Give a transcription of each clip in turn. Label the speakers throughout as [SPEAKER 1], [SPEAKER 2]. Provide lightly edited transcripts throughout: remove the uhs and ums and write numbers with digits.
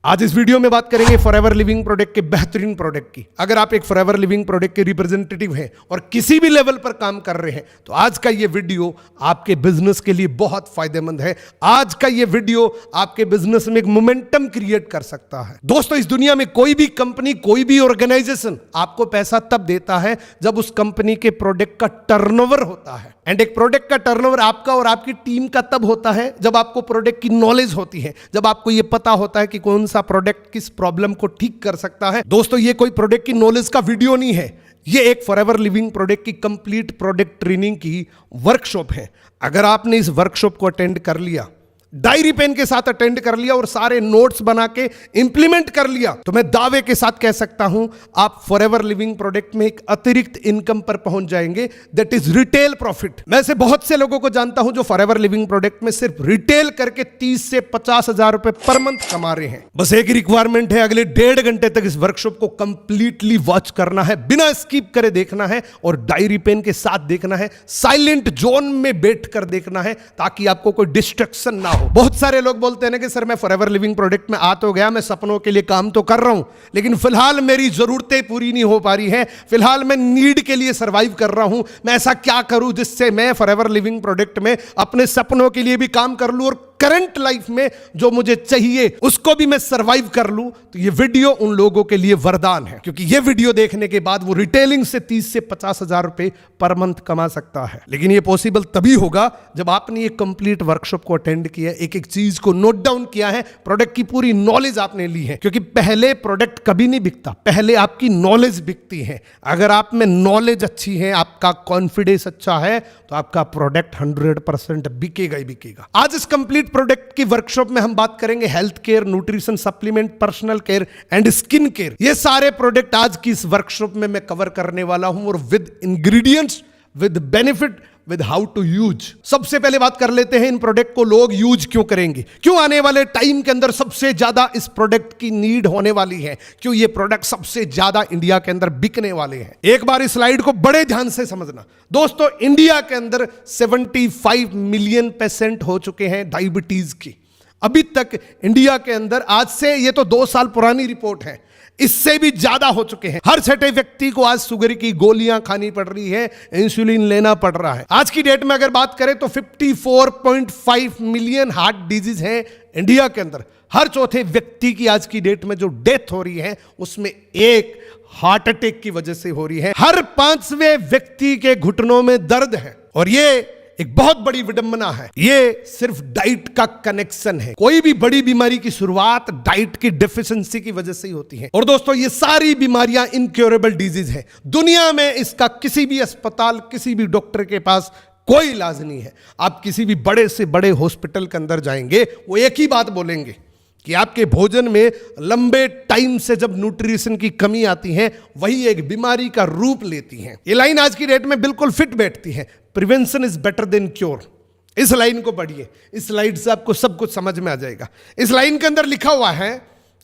[SPEAKER 1] आज इस वीडियो में बात करेंगे फॉरएवर लिविंग प्रोडक्ट के बेहतरीन प्रोडक्ट की। अगर आप एक फॉरएवर लिविंग प्रोडक्ट के रिप्रेजेंटेटिव हैं और किसी भी लेवल पर काम कर रहे हैं तो आज का ये वीडियो आपके बिजनेस के लिए बहुत फायदेमंद है। आज का ये वीडियो आपके बिजनेस में एक मोमेंटम क्रिएट कर सकता है। दोस्तों, इस दुनिया में कोई भी कंपनी, कोई भी ऑर्गेनाइजेशन आपको पैसा तब देता है जब उस कंपनी के प्रोडक्ट का टर्नओवर होता है। एंड एक प्रोडक्ट का टर्नओवर आपका और आपकी टीम का तब होता है जब आपको प्रोडक्ट की नॉलेज होती है, जब आपको यह पता होता है कि कौन सा प्रोडक्ट किस प्रॉब्लम को ठीक कर सकता है। दोस्तों, ये कोई प्रोडक्ट की नॉलेज का वीडियो नहीं है, ये एक फॉरएवर लिविंग प्रोडक्ट की कंप्लीट प्रोडक्ट ट्रेनिंग की वर्कशॉप है। अगर आपने इस वर्कशॉप को अटेंड कर लिया, डायरी पेन के साथ अटेंड कर लिया और सारे नोट्स बना के इंप्लीमेंट कर लिया, तो मैं दावे के साथ कह सकता हूं आप फॉरएवर लिविंग प्रोडक्ट में एक अतिरिक्त इनकम पर पहुंच जाएंगे, दैट इज रिटेल प्रॉफिट। मैं ऐसे बहुत से लोगों को जानता हूं जो फॉरएवर लिविंग प्रोडक्ट में सिर्फ रिटेल करके 30 से 50 हजार रुपए पर मंथ कमा रहे हैं। बस एक रिक्वायरमेंट है, अगले 1.5 घंटे तक इस वर्कशॉप को कंप्लीटली वॉच करना है, बिना स्किप करे देखना है और डायरी पेन के साथ देखना है, साइलेंट जोन में बैठ कर देखना है ताकि आपको कोई डिस्ट्रैक्शन ना हो। बहुत सारे लोग बोलते हैं ना कि सर मैं फॉरएवर लिविंग प्रोडक्ट में आ तो गया, मैं सपनों के लिए काम तो कर रहा हूं, लेकिन फिलहाल मेरी जरूरतें पूरी नहीं हो पा रही हैं, फिलहाल मैं नीड के लिए सरवाइव कर रहा हूं, मैं ऐसा क्या करूं जिससे मैं फॉरएवर लिविंग प्रोडक्ट में अपने सपनों के लिए भी काम कर लूं और करंट लाइफ में जो मुझे चाहिए उसको भी मैं सरवाइव कर लूं। तो ये वीडियो उन लोगों के लिए वरदान है, क्योंकि ये वीडियो देखने के बाद वो रिटेलिंग से 30 से 50 हजार रुपए पर मंथ कमा सकता है। लेकिन ये पॉसिबल तभी होगा जब आपने ये कंप्लीट वर्कशॉप को अटेंड किया, एक एक चीज को नोट डाउन किया है, प्रोडक्ट की पूरी नॉलेज आपने ली है। क्योंकि पहले प्रोडक्ट कभी नहीं बिकता, पहले आपकी नॉलेज बिकती है। अगर आप में नॉलेज अच्छी है, आपका कॉन्फिडेंस अच्छा है, तो आपका प्रोडक्ट 100% बिकेगा ही बिकेगा। आज इस कंप्लीट प्रोडक्ट की वर्कशॉप में हम बात करेंगे health care, nutrition, supplement, personal care and skin care. ये सारे प्रोडक्ट आज की इस वर्कशॉप में मैं कवर करने वाला हूं और with ingredients, with benefit, with how to use. सबसे पहले बात कर लेते हैं इन प्रोडक्ट को लोग यूज क्यों करेंगे, क्यों आने वाले टाइम के अंदर सबसे ज्यादा इस प्रोडक्ट की नीड होने वाली है, क्यों ये प्रोडक्ट सबसे ज्यादा इंडिया के अंदर बिकने वाले हैं। एक बार इस स्लाइड को बड़े ध्यान से समझना। दोस्तों, इंडिया के अंदर 75 मिलियन पेशेंट हो चुके हैं डायबिटीज की। अभी तक इंडिया के अंदर, आज से ये तो 2 साल पुरानी रिपोर्ट है, इससे भी ज्यादा हो चुके हैं। हर छठे व्यक्ति को आज शुगर की गोलियां खानी पड़ रही है, इंसुलिन लेना पड़ रहा है। आज की डेट में अगर बात करें तो 54.5 मिलियन हार्ट डिजीज है इंडिया के अंदर। हर चौथे व्यक्ति की आज की डेट में जो डेथ हो रही है उसमें एक हार्ट अटैक की वजह से हो रही है। हर 5वें व्यक्ति के घुटनों में दर्द है और ये एक बहुत बड़ी विडंबना है। ये सिर्फ डाइट का कनेक्शन है। कोई भी बड़ी बीमारी की शुरुआत डाइट की डेफिशिएंसी की वजह से ही होती है। और दोस्तों, ये सारी बीमारियां इनक्योरेबल डिजीज है। दुनिया में इसका किसी भी अस्पताल, किसी भी डॉक्टर के पास कोई इलाज नहीं है। आप किसी भी बड़े से बड़े हॉस्पिटल के अंदर जाएंगे, वो एक ही बात बोलेंगे कि आपके भोजन में लंबे टाइम से जब न्यूट्रिशन की कमी आती है, वही एक बीमारी का रूप लेती है। ये लाइन आज की डेट में बिल्कुल फिट बैठती है, prevention is better than cure. इस लाइन को पढ़िए, इस स्लाइड से आपको सब कुछ समझ में आ जाएगा। इस लाइन के अंदर लिखा हुआ है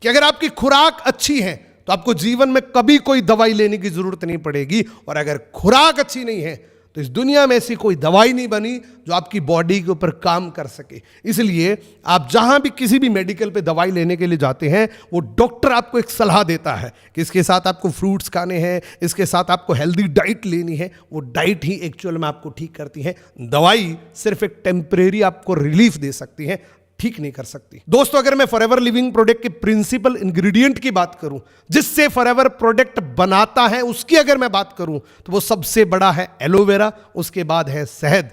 [SPEAKER 1] कि अगर आपकी खुराक अच्छी है तो आपको जीवन में कभी कोई दवाई लेने की जरूरत नहीं पड़ेगी, और अगर खुराक अच्छी नहीं है तो इस दुनिया में ऐसी कोई दवाई नहीं बनी जो आपकी बॉडी के ऊपर काम कर सके। इसलिए आप जहां भी किसी भी मेडिकल पे दवाई लेने के लिए जाते हैं, वो डॉक्टर आपको एक सलाह देता है कि इसके साथ आपको फ्रूट्स खाने हैं, इसके साथ आपको हेल्दी डाइट लेनी है। वो डाइट ही एक्चुअल में आपको ठीक करती है। दवाई सिर्फ एक टेम्परेरी आपको रिलीफ दे सकती है, ठीक नहीं कर सकती। दोस्तों, अगर मैं फॉरएवर लिविंग प्रोडक्ट के प्रिंसिपल इंग्रेडिएंट की बात करूं, जिससे फॉरएवर प्रोडक्ट बनाता है, उसकी अगर मैं बात करूं तो वो सबसे बड़ा है एलोवेरा, उसके बाद है शहद।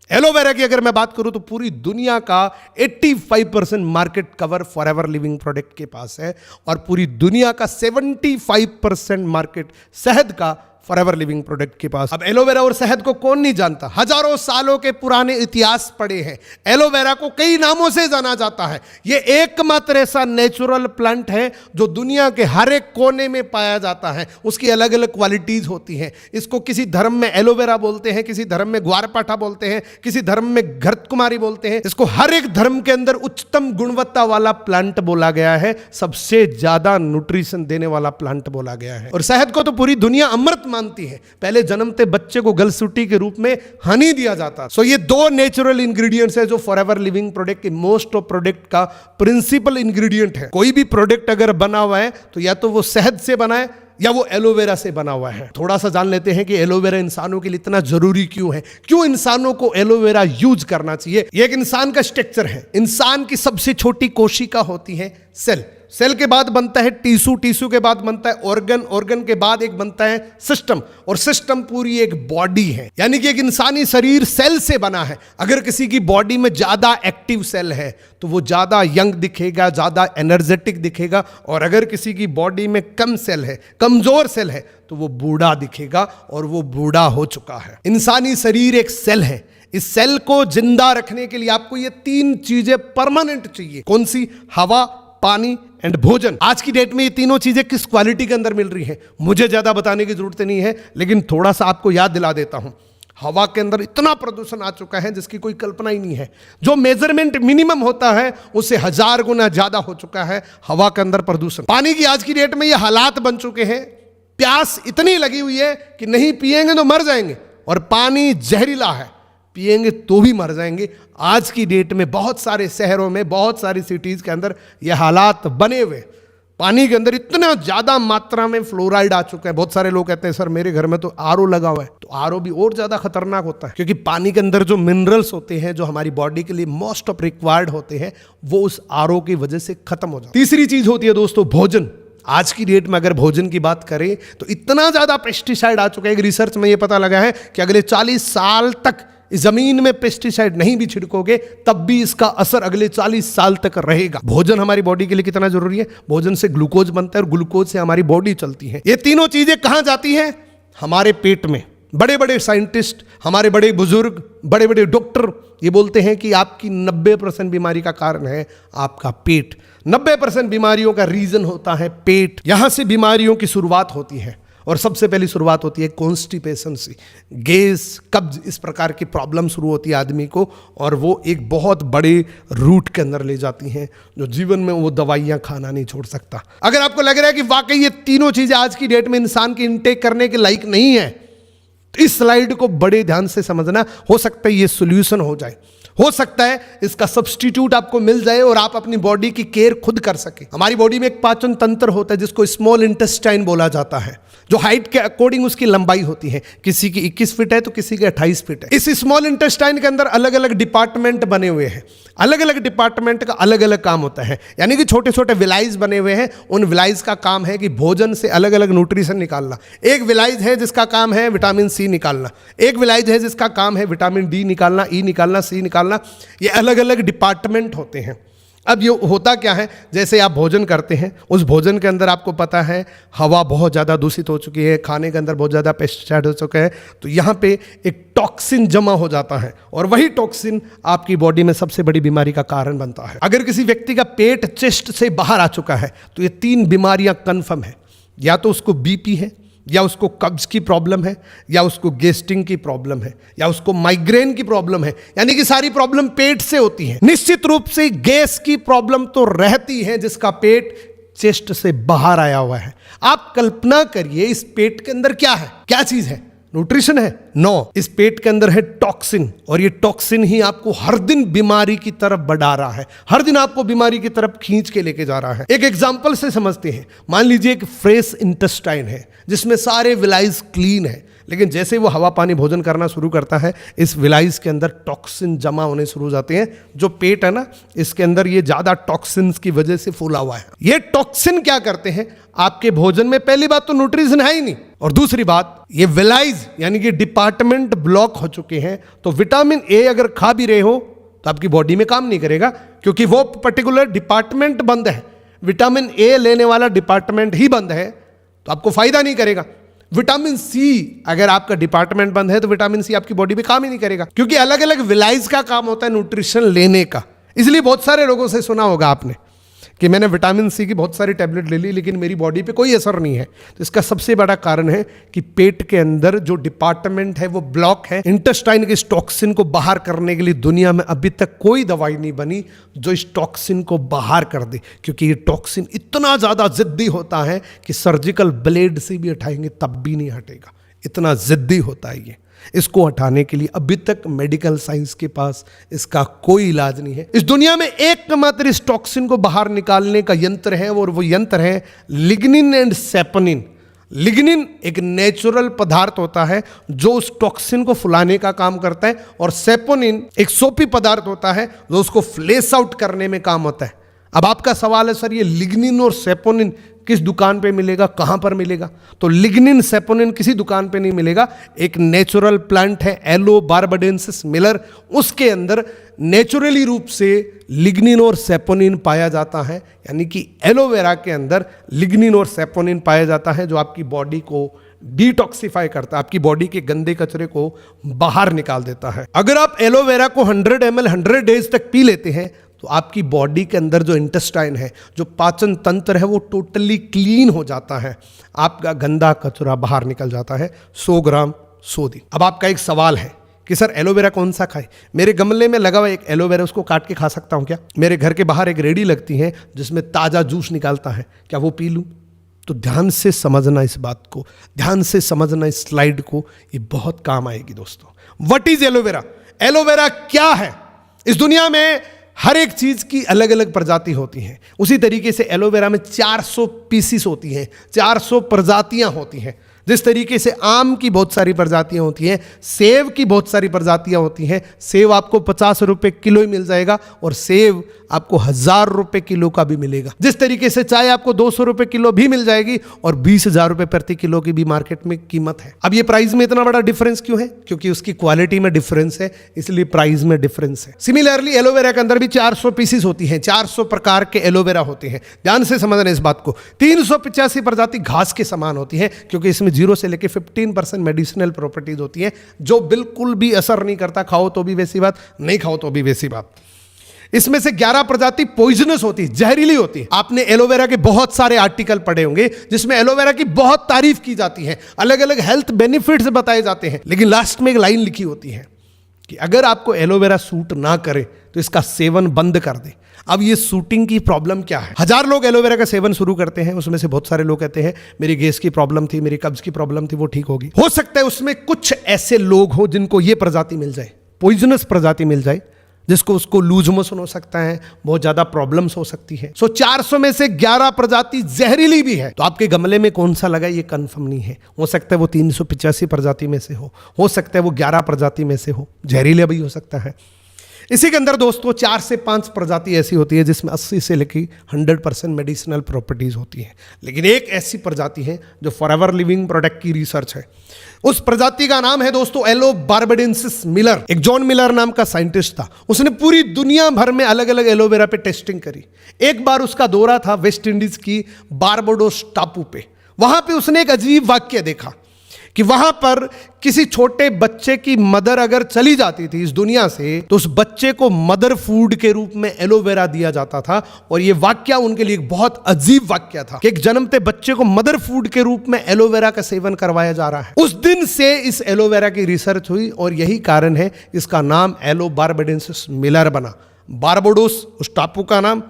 [SPEAKER 1] एलोवेरा की अगर मैं बात करूं तो पूरी दुनिया का 85% market cover forever Living product के पास है और पूरी दुनिया का 75% मार्केट शहद का फॉरएवर लिविंग प्रोडक्ट के पास। अब एलोवेरा और शहद को कौन नहीं जानता, हजारों सालों के पुराने इतिहास पड़े हैं। एलोवेरा को कई नामों से जाना जाता है। यह एकमात्र ऐसा नेचुरल प्लांट है जो दुनिया के हर एक कोने में पाया जाता है। उसकी अलग अलग क्वालिटीज होती हैं। इसको किसी धर्म में एलोवेरा बोलते हैं, किसी धर्म में ग्वारपाठा बोलते हैं, किसी धर्म में घृतकुमारी बोलते हैं। इसको हर एक धर्म के अंदर उच्चतम गुणवत्ता वाला प्लांट बोला गया है, सबसे ज्यादा न्यूट्रिशन देने वाला प्लांट बोला गया है। और शहद को तो पूरी दुनिया अमृत मानती है। पहले जन्मते बच्चे को गलसुटी के रूप में हनी दिया जाता। सो ये दो नेचुरल इंग्रेडिएंट्स है जो फॉरएवर लिविंग प्रोडक्ट के मोस्ट ऑफ प्रोडक्ट का प्रिंसिपल इंग्रेडिएंट है। कोई भी प्रोडक्ट अगर बना हुआ है तो या तो वो शहद से बना है या वो एलोवेरा से बना हुआ है। थोड़ा सा जान लेते हैं कि एलोवेरा इंसानों के लिए इतना जरूरी क्यों है, क्यों इंसानों को एलोवेरा यूज करना चाहिए। ये एक इंसान का स्ट्रक्चर है। इंसान की सबसे छोटी कोशिका होती है सेल। सेल के बाद बनता है टिश्यू, टिश्यू के बाद बनता है ऑर्गन, ऑर्गन के बाद एक बनता है सिस्टम, और सिस्टम पूरी एक बॉडी है। यानी कि एक इंसानी शरीर सेल से बना है। अगर किसी की बॉडी में ज्यादा एक्टिव सेल है तो वो ज्यादा यंग दिखेगा, ज्यादा एनर्जेटिक दिखेगा, और अगर किसी की बॉडी में कम सेल है, कमजोर सेल है, तो वो बूढ़ा दिखेगा, और वो बूढ़ा हो चुका है। इंसानी शरीर एक सेल है। इस सेल को जिंदा रखने के लिए आपको ये तीन चीजें परमानेंट चाहिए। कौन सी? हवा, पानी एंड भोजन। आज की डेट में ये तीनों चीजें किस क्वालिटी के अंदर मिल रही हैं मुझे ज्यादा बताने की जरूरत नहीं है, लेकिन थोड़ा सा आपको याद दिला देता हूं। हवा के अंदर इतना प्रदूषण आ चुका है जिसकी कोई कल्पना ही नहीं है। जो मेजरमेंट मिनिमम होता है उससे 1000 गुना ज्यादा हो चुका है हवा के अंदर प्रदूषण। पानी की आज की डेट में ये हालात बन चुके हैं, प्यास इतनी लगी हुई है कि नहीं पिएंगे तो मर जाएंगे, और पानी जहरीला है, पिएंगे तो भी मर जाएंगे। आज की डेट में बहुत सारे शहरों में, बहुत सारी सिटीज के अंदर ये हालात बने हुए। पानी के अंदर इतना ज्यादा मात्रा में फ्लोराइड आ चुका है। बहुत सारे लोग कहते हैं सर मेरे घर में तो आरओ लगा हुआ है। तो आरओ भी और ज्यादा खतरनाक होता है, क्योंकि पानी के अंदर जो मिनरल्स होते हैं जो हमारी बॉडी के लिए मोस्ट ऑफ रिक्वायर्ड होते हैं वो उस आरओ की वजह से खत्म हो जाते हैं। तीसरी चीज होती है दोस्तों भोजन। आज की डेट में अगर भोजन की बात करें तो इतना ज्यादा पेस्टिसाइड आ चुका है। एक रिसर्च में ये पता लगा है कि अगले 40 साल तक जमीन में पेस्टिसाइड नहीं भी छिड़कोगे तब भी इसका असर अगले 40 साल तक रहेगा। भोजन हमारी बॉडी के लिए कितना जरूरी है। भोजन से ग्लूकोज बनता है और ग्लूकोज से हमारी बॉडी चलती है। ये तीनों चीजें कहां जाती हैं? हमारे पेट में। बड़े बड़े साइंटिस्ट, हमारे बड़े बुजुर्ग, बड़े बड़े डॉक्टर ये बोलते हैं कि आपकी 90% बीमारी का कारण है आपका पेट। 90% बीमारियों का रीजन होता है पेट। यहां से बीमारियों की शुरुआत होती है, और सबसे पहली शुरुआत होती है कॉन्स्टिपेशन से। गैस, कब्ज, इस प्रकार की प्रॉब्लम शुरू होती है आदमी को, और वो एक बहुत बड़े रूट के अंदर ले जाती हैं जो जीवन में वो दवाइयां खाना नहीं छोड़ सकता। अगर आपको लग रहा है कि वाकई ये तीनों चीजें आज की डेट में इंसान की इनटेक करने के लायक नहीं है तो इस स्लाइड को बड़े ध्यान से समझना। हो सकता है ये सोल्यूशन हो जाए, हो सकता है इसका सब्स्टिट्यूट आपको मिल जाए और आप अपनी बॉडी की केयर खुद कर सके। हमारी बॉडी में एक पाचन तंत्र होता है जिसको स्मॉल इंटेस्टाइन बोला जाता है, जो हाइट के अकॉर्डिंग उसकी लंबाई होती है। किसी की 21 फीट है तो किसी की 28 फीट है। इस स्मॉल इंटेस्टाइन के अंदर अलग अलग डिपार्टमेंट बने हुए हैं। अलग अलग डिपार्टमेंट का अलग अलग काम होता है, यानी कि छोटे छोटे विलाइज बने हुए हैं। उन विलाइज का काम है कि भोजन से अलग अलग न्यूट्रिशन निकालना। एक विलाइज है जिसका काम है विटामिन सी निकालना, एक विलाइज है जिसका काम है विटामिन डी निकालना, ई निकालना, सी निकालना। ये अलग अलग डिपार्टमेंट होते हैं। अब ये होता क्या है, जैसे आप भोजन करते हैं, उस भोजन के अंदर आपको पता है हवा बहुत ज़्यादा दूषित हो चुकी है, खाने के अंदर बहुत ज़्यादा पेस्टिसाइड हो चुका है, तो यहाँ पे एक टॉक्सिन जमा हो जाता है, और वही टॉक्सिन आपकी बॉडी में सबसे बड़ी बीमारी का कारण बनता है। अगर किसी व्यक्ति का पेट चेस्ट से बाहर आ चुका है तो ये 3 बीमारियां कन्फर्म है। या तो उसको बीपी है, या उसको कब्ज की प्रॉब्लम है, या उसको गैस्ट्रिक की प्रॉब्लम है, या उसको माइग्रेन की प्रॉब्लम है। यानी कि सारी प्रॉब्लम पेट से होती है। निश्चित रूप से गैस की प्रॉब्लम तो रहती है जिसका पेट चेस्ट से बाहर आया हुआ है। आप कल्पना करिए इस पेट के अंदर क्या है, क्या चीज है? न्यूट्रिशन है? नो, इस पेट के अंदर है टॉक्सिन, और ये टॉक्सिन ही आपको हर दिन बीमारी की तरफ बढ़ा रहा है, हर दिन आपको बीमारी की तरफ खींच के लेके जा रहा है। एक एग्जांपल से समझते हैं। मान लीजिए एक फ्रेश इंटेस्टाइन है जिसमें सारे विलाइज क्लीन है, लेकिन जैसे वो हवा पानी भोजन करना शुरू करता है इस विलाइज के अंदर टॉक्सिन जमा होने शुरू हो जाते हैं। जो पेट है ना, इसके अंदर ये ज्यादा टॉक्सिन्स की वजह से फूला हुआ है। ये टॉक्सिन क्या करते हैं आपके भोजन में? पहली बात तो न्यूट्रिशन है ही नहीं, और दूसरी बात ये विलाइज यानी कि डिपार्टमेंट ब्लॉक हो चुके हैं। तो विटामिन ए अगर खा भी रहे हो तो आपकी बॉडी में काम नहीं करेगा, क्योंकि वो पर्टिकुलर डिपार्टमेंट बंद है। विटामिन ए लेने वाला डिपार्टमेंट ही बंद है तो आपको फायदा नहीं करेगा। विटामिन सी अगर आपका डिपार्टमेंट बंद है तो विटामिन सी आपकी बॉडी में काम ही नहीं करेगा, क्योंकि अलग अलग विलाइज का काम होता है न्यूट्रिशन लेने का। इसलिए बहुत सारे लोगों से सुना होगा आपने कि मैंने विटामिन सी की बहुत सारी टैबलेट ले ली लेकिन मेरी बॉडी पे कोई असर नहीं है। तो इसका सबसे बड़ा कारण है कि पेट के अंदर जो डिपार्टमेंट है वो ब्लॉक है। इंटेस्टाइन के इस टॉक्सिन को बाहर करने के लिए दुनिया में अभी तक कोई दवाई नहीं बनी जो इस टॉक्सिन को बाहर कर दे, क्योंकि ये टॉक्सिन इतना ज़्यादा जिद्दी होता है कि सर्जिकल ब्लेड से भी हटाएंगे तब भी नहीं हटेगा। इतना जिद्दी होता है ये। इसको हटाने के लिए अभी तक मेडिकल साइंस के पास इसका कोई इलाज नहीं है। इस दुनिया में एकमात्र इस टॉक्सिन को बाहर निकालने का यंत्र है और वो यंत्र है लिग्निन एंड सेपोनिन। लिग्निन एक नेचुरल पदार्थ होता है जो उस टॉक्सिन को फुलाने का काम करता है, और सेपोनिन एक सोपी पदार्थ होता है जो उसको फ्लेश आउट करने में काम होता है। अब आपका सवाल है सर ये लिग्निन और सेपोनिन किस दुकान पे मिलेगा, कहाँ पर मिलेगा? तो लिग्निन सेपोनिन किसी दुकान पे नहीं मिलेगा। एक नेचुरल प्लांट है एलो बारबाडेंसिस मिलर, उसके अंदर नेचुरली रूप से लिग्निन और सेपोनिन पाया जाता है। यानी कि एलोवेरा के अंदर लिग्निन और सेपोनिन पाया जाता है जो आपकी बॉडी को डिटॉक्सिफाई करता है, आपकी बॉडी के गंदे कचरे को बाहर निकाल देता है। अगर आप एलोवेरा को 100 ml 100 डेज तक पी लेते हैं तो आपकी बॉडी के अंदर जो इंटेस्टाइन है, जो पाचन तंत्र है, वो टोटली क्लीन हो जाता है। आपका गंदा कचरा बाहर निकल जाता है 100 ग्राम 100 दिन। अब आपका एक सवाल है कि सर एलोवेरा कौन सा खाए? मेरे गमले में लगा हुआ एक एलोवेरा, उसको काट के खा सकता हूँ क्या? मेरे घर के बाहर एक रेडी लगती है जिसमें ताज़ा जूस निकालता है, क्या वो पी लूँ? तो ध्यान से समझना इस बात को, ध्यान से समझना इस स्लाइड को, ये बहुत काम आएगी दोस्तों। What is aloe vera? एलोवेरा क्या है? इस दुनिया में हर एक चीज की अलग अलग प्रजाति होती हैं। उसी तरीके से एलोवेरा में 400 पीसीस होती हैं, 400 प्रजातियां होती हैं। जिस तरीके से आम की बहुत सारी प्रजातियां होती हैं, सेब की बहुत सारी प्रजातियां होती हैं। सेब आपको 50 रुपए किलो ही मिल जाएगा और सेब आपको 1000 रुपए किलो का भी मिलेगा। जिस तरीके से चाय आपको 200 रुपए किलो भी मिल जाएगी और 20,000 रुपए प्रति किलो की भी मार्केट में कीमत है। अब ये प्राइस में इतना बड़ा डिफरेंस क्यों है? क्योंकि उसकी क्वालिटी में डिफरेंस है, इसलिए प्राइस में डिफरेंस है। सिमिलरली एलोवेरा के अंदर भी 400 पीसीस होती हैं, 400 प्रकार के एलोवेरा होते हैं। ध्यान से समझना इस बात को। 385 प्रजाति घास के समान होती है, क्योंकि इसमें 0 से लेकर 15% मेडिसिनल प्रॉपर्टीज होती हैं जो बिल्कुल भी असर नहीं करता। खाओ तो भी वैसी बात, नहीं खाओ तो भी वैसी बात। इसमें से 11 प्रजाति पॉइजनस होती है, जहरीली होती है। आपने एलोवेरा के बहुत सारे आर्टिकल पढ़े होंगे जिसमें एलोवेरा की बहुत तारीफ की जाती है, अलग अलग हेल्थ बेनिफिट्स बताए जाते हैं, लेकिन लास्ट में एक लाइन लिखी होती है कि अगर आपको एलोवेरा सूट ना करे तो इसका सेवन बंद कर दे। अब ये सूटिंग की प्रॉब्लम क्या है? 1000 लोग एलोवेरा का सेवन शुरू करते हैं, उसमें से बहुत सारे लोग कहते हैं मेरी गैस की प्रॉब्लम थी, मेरी कब्ज की प्रॉब्लम थी, वो ठीक होगी। हो सकता है उसमें कुछ ऐसे लोग हो जिनको ये प्रजाति मिल जाए, पॉइजनस प्रजाति मिल जाए, जिसको उसको लूज मोशन हो सकता है, बहुत ज्यादा प्रॉब्लम्स हो सकती है। 400 में से 11 प्रजाति जहरीली भी है। तो आपके गमले में कौन सा लगा ये कंफर्म नहीं है। हो सकता है वो 385 प्रजाति में से हो सकता है वो 11 प्रजाति में से हो, जहरीला भी हो सकता है। इसी के अंदर दोस्तों 4 से 5 प्रजाति ऐसी होती है जिसमें 80 से लेकर 100% मेडिसिनल प्रॉपर्टीज होती हैं। लेकिन एक ऐसी प्रजाति है जो फॉरएवर लिविंग प्रोडक्ट की रिसर्च है। उस प्रजाति का नाम है दोस्तों एलो बारबाडेंसिस मिलर। एक जॉन मिलर नाम का साइंटिस्ट था, उसने पूरी दुनिया भर में अलग अलग एलोवेरा पे टेस्टिंग करी। एक बार उसका दौरा था वेस्ट इंडीज की बारबाडोस टापू पे। वहां पे उसने एक अजीब वाक्य देखा कि वहां पर किसी छोटे बच्चे की मदर अगर चली जाती थी इस दुनिया से तो उस बच्चे को मदर फूड के रूप में एलोवेरा दिया जाता था। और यह वाक्य उनके लिए एक बहुत अजीब वाक्य था कि एक जन्मते बच्चे को मदर फूड के रूप में एलोवेरा का सेवन करवाया जा रहा है। उस दिन से इस एलोवेरा की रिसर्च हुई और यही कारण है इसका नाम एलो बारबाडेंसिस मिलर बना। बारबाडोस उस टापू का नाम,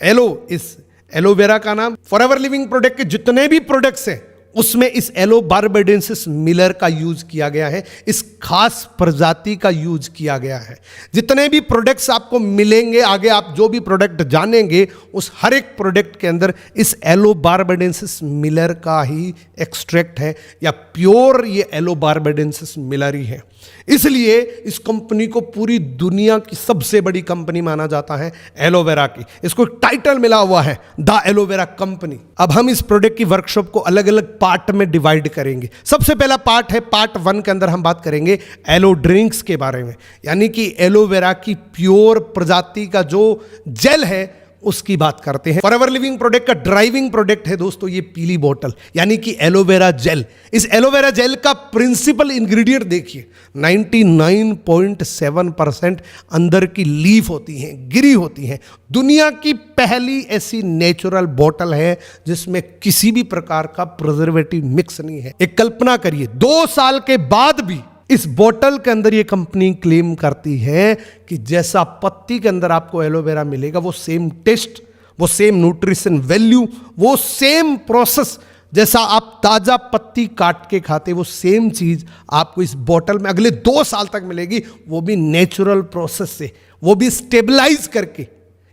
[SPEAKER 1] एलो इस एलोवेरा का नाम। फॉरएवर लिविंग प्रोडक्ट के जितने भी प्रोडक्ट्स हैं उसमें इस एलो बारबाडेंसिस मिलर का यूज किया गया है, इस खास प्रजाति का यूज किया गया है। जितने भी प्रोडक्ट्स आपको मिलेंगे आगे, आप जो भी प्रोडक्ट जानेंगे उस हर एक प्रोडक्ट के अंदर इस एलो बारबाडेंसिस मिलर का ही एक्सट्रैक्ट है या प्योर ये एलो बारबाडेंसिस मिलर ही है। इसलिए इस कंपनी को पूरी दुनिया की सबसे बड़ी कंपनी माना जाता है एलोवेरा की। इसको टाइटल मिला हुआ है द एलोवेरा कंपनी। अब हम इस प्रोडक्ट की वर्कशॉप को अलग अलग पार्ट में डिवाइड करेंगे। सबसे पहला पार्ट है पार्ट 1 के अंदर हम बात करेंगे एलो ड्रिंक्स के बारे में, यानी कि एलोवेरा की प्योर प्रजाति का जो जेल है उसकी बात करते हैं। फॉरएवर लिविंग प्रोडक्ट का ड्राइविंग प्रोडक्ट है दोस्तों ये पीली बोतल, यानी कि एलोवेरा जेल। इस एलोवेरा जेल का प्रिंसिपल इंग्रेडिएंट देखिए, 99.7% अंदर की लीफ होती हैं, गिरी होती हैं। दुनिया की पहली ऐसी नेचुरल बोतल है जिसमें किसी भी प्रकार का प्रिजर्वेटिव मिक्स नहीं है। एक कल्पना करिए 2 साल के बाद भी इस बोतल के अंदर ये कंपनी क्लेम करती है कि जैसा पत्ती के अंदर आपको एलोवेरा मिलेगा वो सेम टेस्ट, वो सेम न्यूट्रिशन वैल्यू, वो सेम प्रोसेस जैसा आप ताजा पत्ती काट के खाते वो सेम चीज आपको इस बोतल में अगले 2 साल तक मिलेगी, वो भी नेचुरल प्रोसेस से, वो भी स्टेबलाइज करके।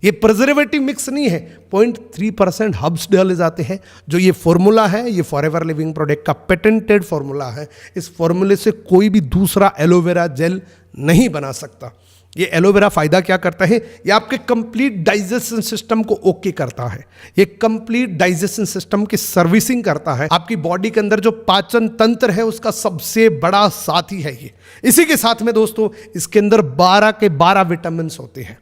[SPEAKER 1] ये प्रिजर्वेटिव मिक्स नहीं है, 0.3% हर्ब्स डाले जाते हैं। जो ये फॉर्मूला है, ये फॉरएवर लिविंग प्रोडक्ट का पेटेंटेड फॉर्मूला है। इस फॉर्मूले से कोई भी दूसरा एलोवेरा जेल नहीं बना सकता। ये एलोवेरा फायदा क्या करता है, ये आपके कंप्लीट डाइजेशन सिस्टम को ओके करता है। ये कंप्लीट डाइजेशन सिस्टम की सर्विसिंग करता है। आपकी बॉडी के अंदर जो पाचन तंत्र है उसका सबसे बड़ा साथी है ये। इसी के साथ में दोस्तों इसके अंदर 12 के 12 विटामिन होते हैं।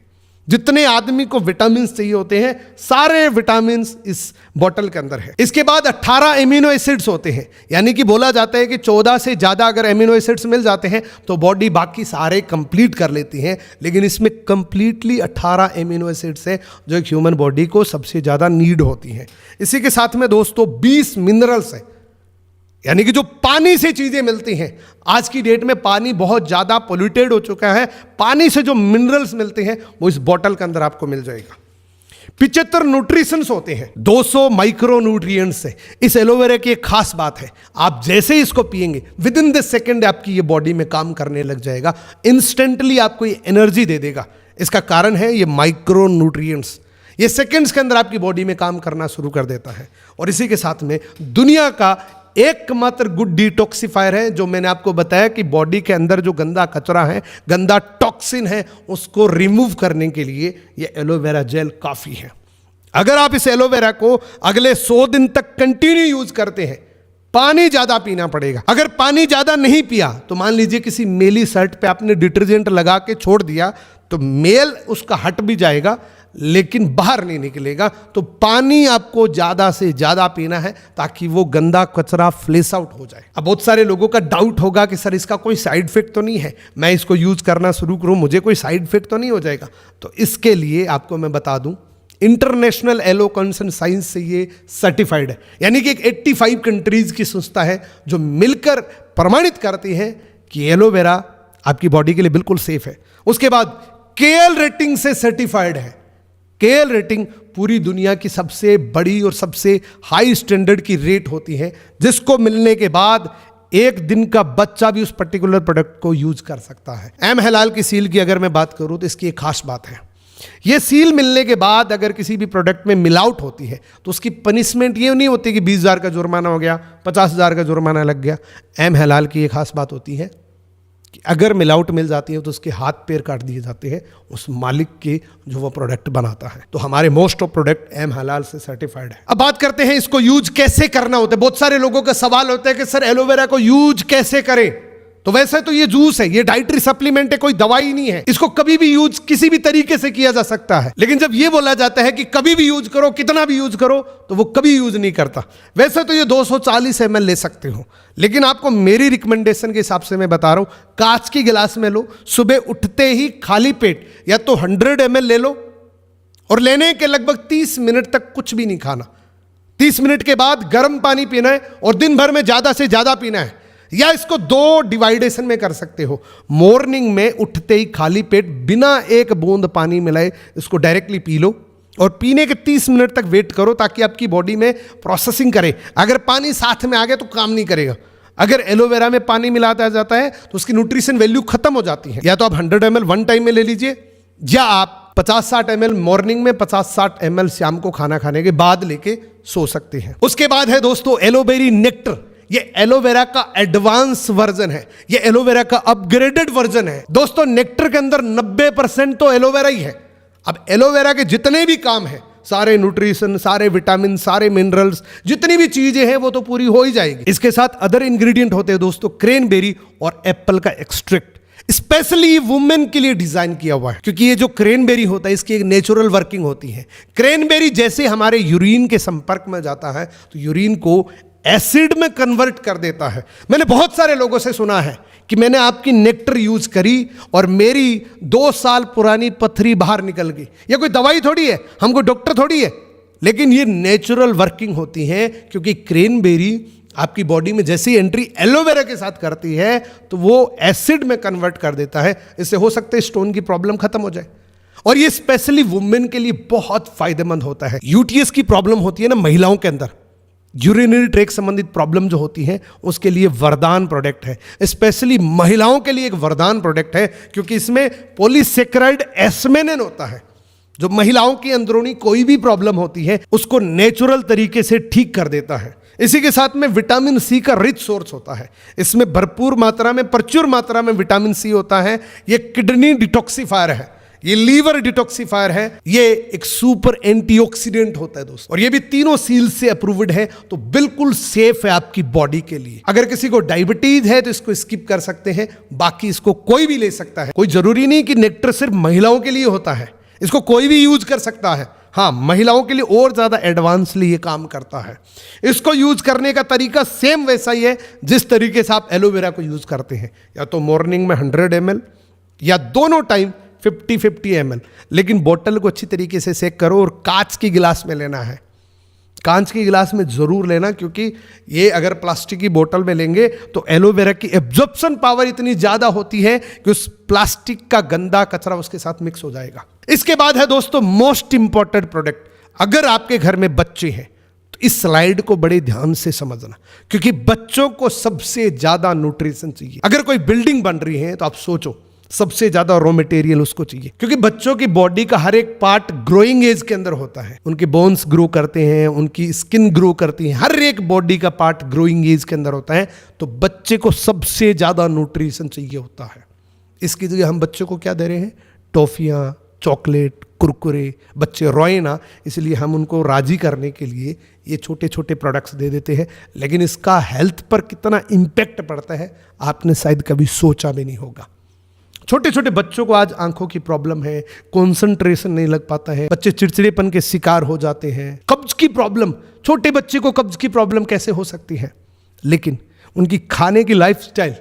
[SPEAKER 1] जितने आदमी को विटामिन चाहिए होते हैं सारे विटामिन इस बोतल के अंदर है। इसके बाद 18 एमिनो एसिड्स होते हैं, यानी कि बोला जाता है कि 14 से ज़्यादा अगर एमिनो एसिड्स मिल जाते हैं तो बॉडी बाकी सारे कंप्लीट कर लेती है, लेकिन इसमें कंप्लीटली 18 एमिनो एसिड्स है जो एक ह्यूमन बॉडी को सबसे ज़्यादा नीड होती है। इसी के साथ में दोस्तों 20 मिनरल्स है, यानी कि जो पानी से चीजें मिलती हैं। आज की डेट में पानी बहुत ज्यादा पोल्यूटेड हो चुका है, पानी से जो मिनरल्स मिलते हैं वो इस बोतल के अंदर आपको मिल जाएगा। 75 न्यूट्रिशंस होते हैं, 200 माइक्रो न्यूट्रिएंट्स है। इस एलोवेरा की एक खास बात है, आप जैसे ही इसको पिएंगे विद इन द सेकेंड आपकी ये बॉडी में काम करने लग जाएगा, इंस्टेंटली आपको ये एनर्जी दे देगा। इसका कारण है ये माइक्रो न्यूट्रिएंट्स, ये सेकेंड्स के अंदर आपकी बॉडी में काम करना शुरू कर देता है। और इसी के साथ में दुनिया का एकमात्र गुड डिटॉक्सिफायर है, जो मैंने आपको बताया कि बॉडी के अंदर जो गंदा कचरा है, गंदा टॉक्सिन है, उसको रिमूव करने के लिए ये एलोवेरा जेल काफ़ी है। अगर आप इस एलोवेरा को अगले 100 दिन तक कंटिन्यू यूज करते हैं, पानी ज़्यादा पीना पड़ेगा। अगर पानी ज़्यादा नहीं पिया तो मान लीजिए किसी मेली शर्ट पे आपने डिटर्जेंट लगा के छोड़ दिया तो मेल उसका हट भी जाएगा लेकिन बाहर नहीं निकलेगा। तो पानी आपको ज़्यादा से ज़्यादा पीना है ताकि वो गंदा कचरा फ्लेश आउट हो जाए। अब बहुत सारे लोगों का डाउट होगा कि सर इसका कोई साइड इफेक्ट तो नहीं है, मैं इसको यूज़ करना शुरू करूँ मुझे कोई साइड इफेक्ट तो नहीं हो जाएगा? तो इसके लिए आपको मैं बता दूँ, इंटरनेशनल एलो कंसर्न साइंस से ये सर्टिफाइड है, यानी कि एक 85 कंट्रीज की संस्था है जो मिलकर प्रमाणित करती है कि एलोवेरा आपकी बॉडी के लिए बिल्कुल सेफ है। उसके बाद केएल रेटिंग से सर्टिफाइड है। केएल रेटिंग पूरी दुनिया की सबसे बड़ी और सबसे हाई स्टैंडर्ड की रेट होती है, जिसको मिलने के बाद एक दिन का बच्चा भी उस पर्टिकुलर प्रोडक्ट को यूज कर सकता है। एम हलाल की सील की अगर मैं बात करूं तो इसकी एक खास बात है, ये सील मिलने के बाद अगर किसी भी प्रोडक्ट में मिलावट होती है तो उसकी पनिशमेंट ये नहीं होती कि 20,000 का जुर्माना हो गया, 50,000 का जुर्माना लग गया। एम हलाल की एक खास बात होती है कि अगर मिलावट मिल जाती है तो उसके हाथ पैर काट दिए जाते हैं उस मालिक के जो वो प्रोडक्ट बनाता है। तो हमारे मोस्ट ऑफ प्रोडक्ट एम हलाल से सर्टिफाइड है। अब बात करते हैं इसको यूज कैसे करना होता है। बहुत सारे लोगों का सवाल होता है कि सर एलोवेरा को यूज कैसे करें? तो वैसे तो ये जूस है, ये डाइटरी सप्लीमेंट है, कोई दवाई नहीं है, इसको कभी भी यूज किसी भी तरीके से किया जा सकता है। लेकिन जब ये बोला जाता है कि कभी भी यूज करो, कितना भी यूज करो, तो वो कभी यूज नहीं करता। वैसे तो ये 240 ml ले सकते हो, लेकिन आपको मेरी रिकमेंडेशन के हिसाब से मैं बता रहा हूं, कांच की गिलास में लो, सुबह उठते ही खाली पेट या तो 100 ml ले लो और लेने के लगभग 30 मिनट तक कुछ भी नहीं खाना। 30 मिनट के बाद गर्म पानी पीना है और दिन भर में ज्यादा से ज्यादा पीना है। या इसको 2 डिवाइडेशन में कर सकते हो। मॉर्निंग में उठते ही खाली पेट बिना एक बूंद पानी मिलाए इसको डायरेक्टली पी लो और पीने के 30 मिनट तक वेट करो ताकि आपकी बॉडी में प्रोसेसिंग करे। अगर पानी साथ में आ गया तो काम नहीं करेगा। अगर एलोवेरा में पानी मिलाता जाता है तो उसकी न्यूट्रिशन वैल्यू खत्म हो जाती है। या तो आप 100 ml वन टाइम में ले लीजिए, या आप 50-60 ml मॉर्निंग में, 50-60 ml शाम को खाना खाने के बाद लेके सो सकते हैं। उसके बाद है दोस्तों एलोवेरी नेक्टर। ये एलोवेरा का एडवांस वर्जन है, ये एलोवेरा का अपग्रेडेड वर्जन है। दोस्तों नेक्टर के अंदर 90% तो एलोवेरा ही है। अब एलोवेरा के जितने भी काम है, सारे न्यूट्रिशन, सारे विटामिन, सारे मिनरल्स, जितनी भी चीजें हैं वो तो पूरी हो ही जाएगी। इसके साथ अदर इंग्रेडिएंट होते हैं दोस्तों क्रेनबेरी और एप्पल का एक्सट्रैक्ट, स्पेशली वुमेन के लिए डिजाइन किया हुआ है, क्योंकि ये जो क्रेनबेरी होता है इसकी एक नेचुरल वर्किंग होती है। क्रेनबेरी जैसे हमारे यूरिन के संपर्क में जाता है तो यूरिन को एसिड में कन्वर्ट कर देता है। मैंने बहुत सारे लोगों से सुना है कि मैंने आपकी नेक्टर यूज करी और मेरी 2 साल पुरानी पथरी बाहर निकल गई। ये कोई दवाई थोड़ी है, हमको डॉक्टर थोड़ी है, लेकिन ये नेचुरल वर्किंग होती है, क्योंकि क्रेनबेरी आपकी बॉडी में जैसी एंट्री एलोवेरा के साथ करती है तो वो एसिड में कन्वर्ट कर देता है। इससे हो सकता है स्टोन की प्रॉब्लम खत्म हो जाए। और ये स्पेशली वुमेन के लिए बहुत फायदेमंद होता है। यूटीएस की प्रॉब्लम होती है ना महिलाओं के अंदर, यूरिनरी ट्रैक संबंधित प्रॉब्लम जो होती है उसके लिए वरदान प्रोडक्ट है। स्पेशली महिलाओं के लिए एक वरदान प्रोडक्ट है, क्योंकि इसमें पॉलीसेकेराइड एस्मेनिन होता है, जो महिलाओं की अंदरूनी कोई भी प्रॉब्लम होती है उसको नेचुरल तरीके से ठीक कर देता है। इसी के साथ में विटामिन सी का रिच सोर्स होता है। इसमें भरपूर मात्रा में, प्रचुर मात्रा में विटामिन सी होता है। ये किडनी डिटॉक्सिफायर है, ये लीवर डिटॉक्सिफायर है, ये एक सुपर एंटीऑक्सीडेंट होता है दोस्तों, और ये भी तीनों सील से अप्रूव्ड है, तो बिल्कुल सेफ है आपकी बॉडी के लिए। अगर किसी को डायबिटीज है तो इसको स्किप कर सकते हैं, बाकी इसको कोई भी ले सकता है। कोई जरूरी नहीं कि नेक्टर सिर्फ महिलाओं के लिए होता है, इसको कोई भी यूज कर सकता है। हाँ, महिलाओं के लिए और ज्यादा एडवांसली ये काम करता है। इसको यूज करने का तरीका सेम वैसा ही है जिस तरीके से आप एलोवेरा को यूज करते हैं, या तो मॉर्निंग में 100 ml या दोनों टाइम 50-50 ml, लेकिन बोतल को अच्छी तरीके से सेक करो और कांच की गिलास में लेना है। कांच की गिलास में जरूर लेना, क्योंकि ये अगर प्लास्टिक की बोतल में लेंगे तो एलोवेरा की एब्जॉर्प्शन पावर इतनी ज्यादा होती है कि उस प्लास्टिक का गंदा कचरा उसके साथ मिक्स हो जाएगा। इसके बाद है दोस्तों मोस्ट इंपॉर्टेंट प्रोडक्ट। अगर आपके घर में बच्चे हैं तो इस स्लाइड को बड़े ध्यान से समझना, क्योंकि बच्चों को सबसे ज्यादा न्यूट्रिशन चाहिए। अगर कोई बिल्डिंग बन रही है तो आप सोचो सबसे ज्यादा रॉ मटेरियल उसको चाहिए, क्योंकि बच्चों की बॉडी का हर एक पार्ट ग्रोइंग एज के अंदर होता है। उनके बोन्स ग्रो करते हैं, उनकी स्किन ग्रो करती है, हर एक बॉडी का पार्ट ग्रोइंग एज के अंदर होता है। तो बच्चे को सबसे ज्यादा न्यूट्रिशन चाहिए होता है। इसकी जगह हम बच्चों को क्या दे रहे हैं? टॉफियां, चॉकलेट, कुरकुरे। बच्चे रोए ना, इसलिए हम उनको राजी करने के लिए ये छोटे छोटे प्रोडक्ट्स दे देते हैं, लेकिन इसका हेल्थ पर कितना इम्पैक्ट पड़ता है आपने शायद कभी सोचा भी नहीं होगा। छोटे छोटे बच्चों को आज आंखों की प्रॉब्लम है, कंसंट्रेशन नहीं लग पाता है, बच्चे चिड़चिड़ेपन के शिकार हो जाते हैं, कब्ज की प्रॉब्लम। छोटे बच्चे को कब्ज की प्रॉब्लम कैसे हो सकती है? लेकिन उनकी खाने की लाइफस्टाइल,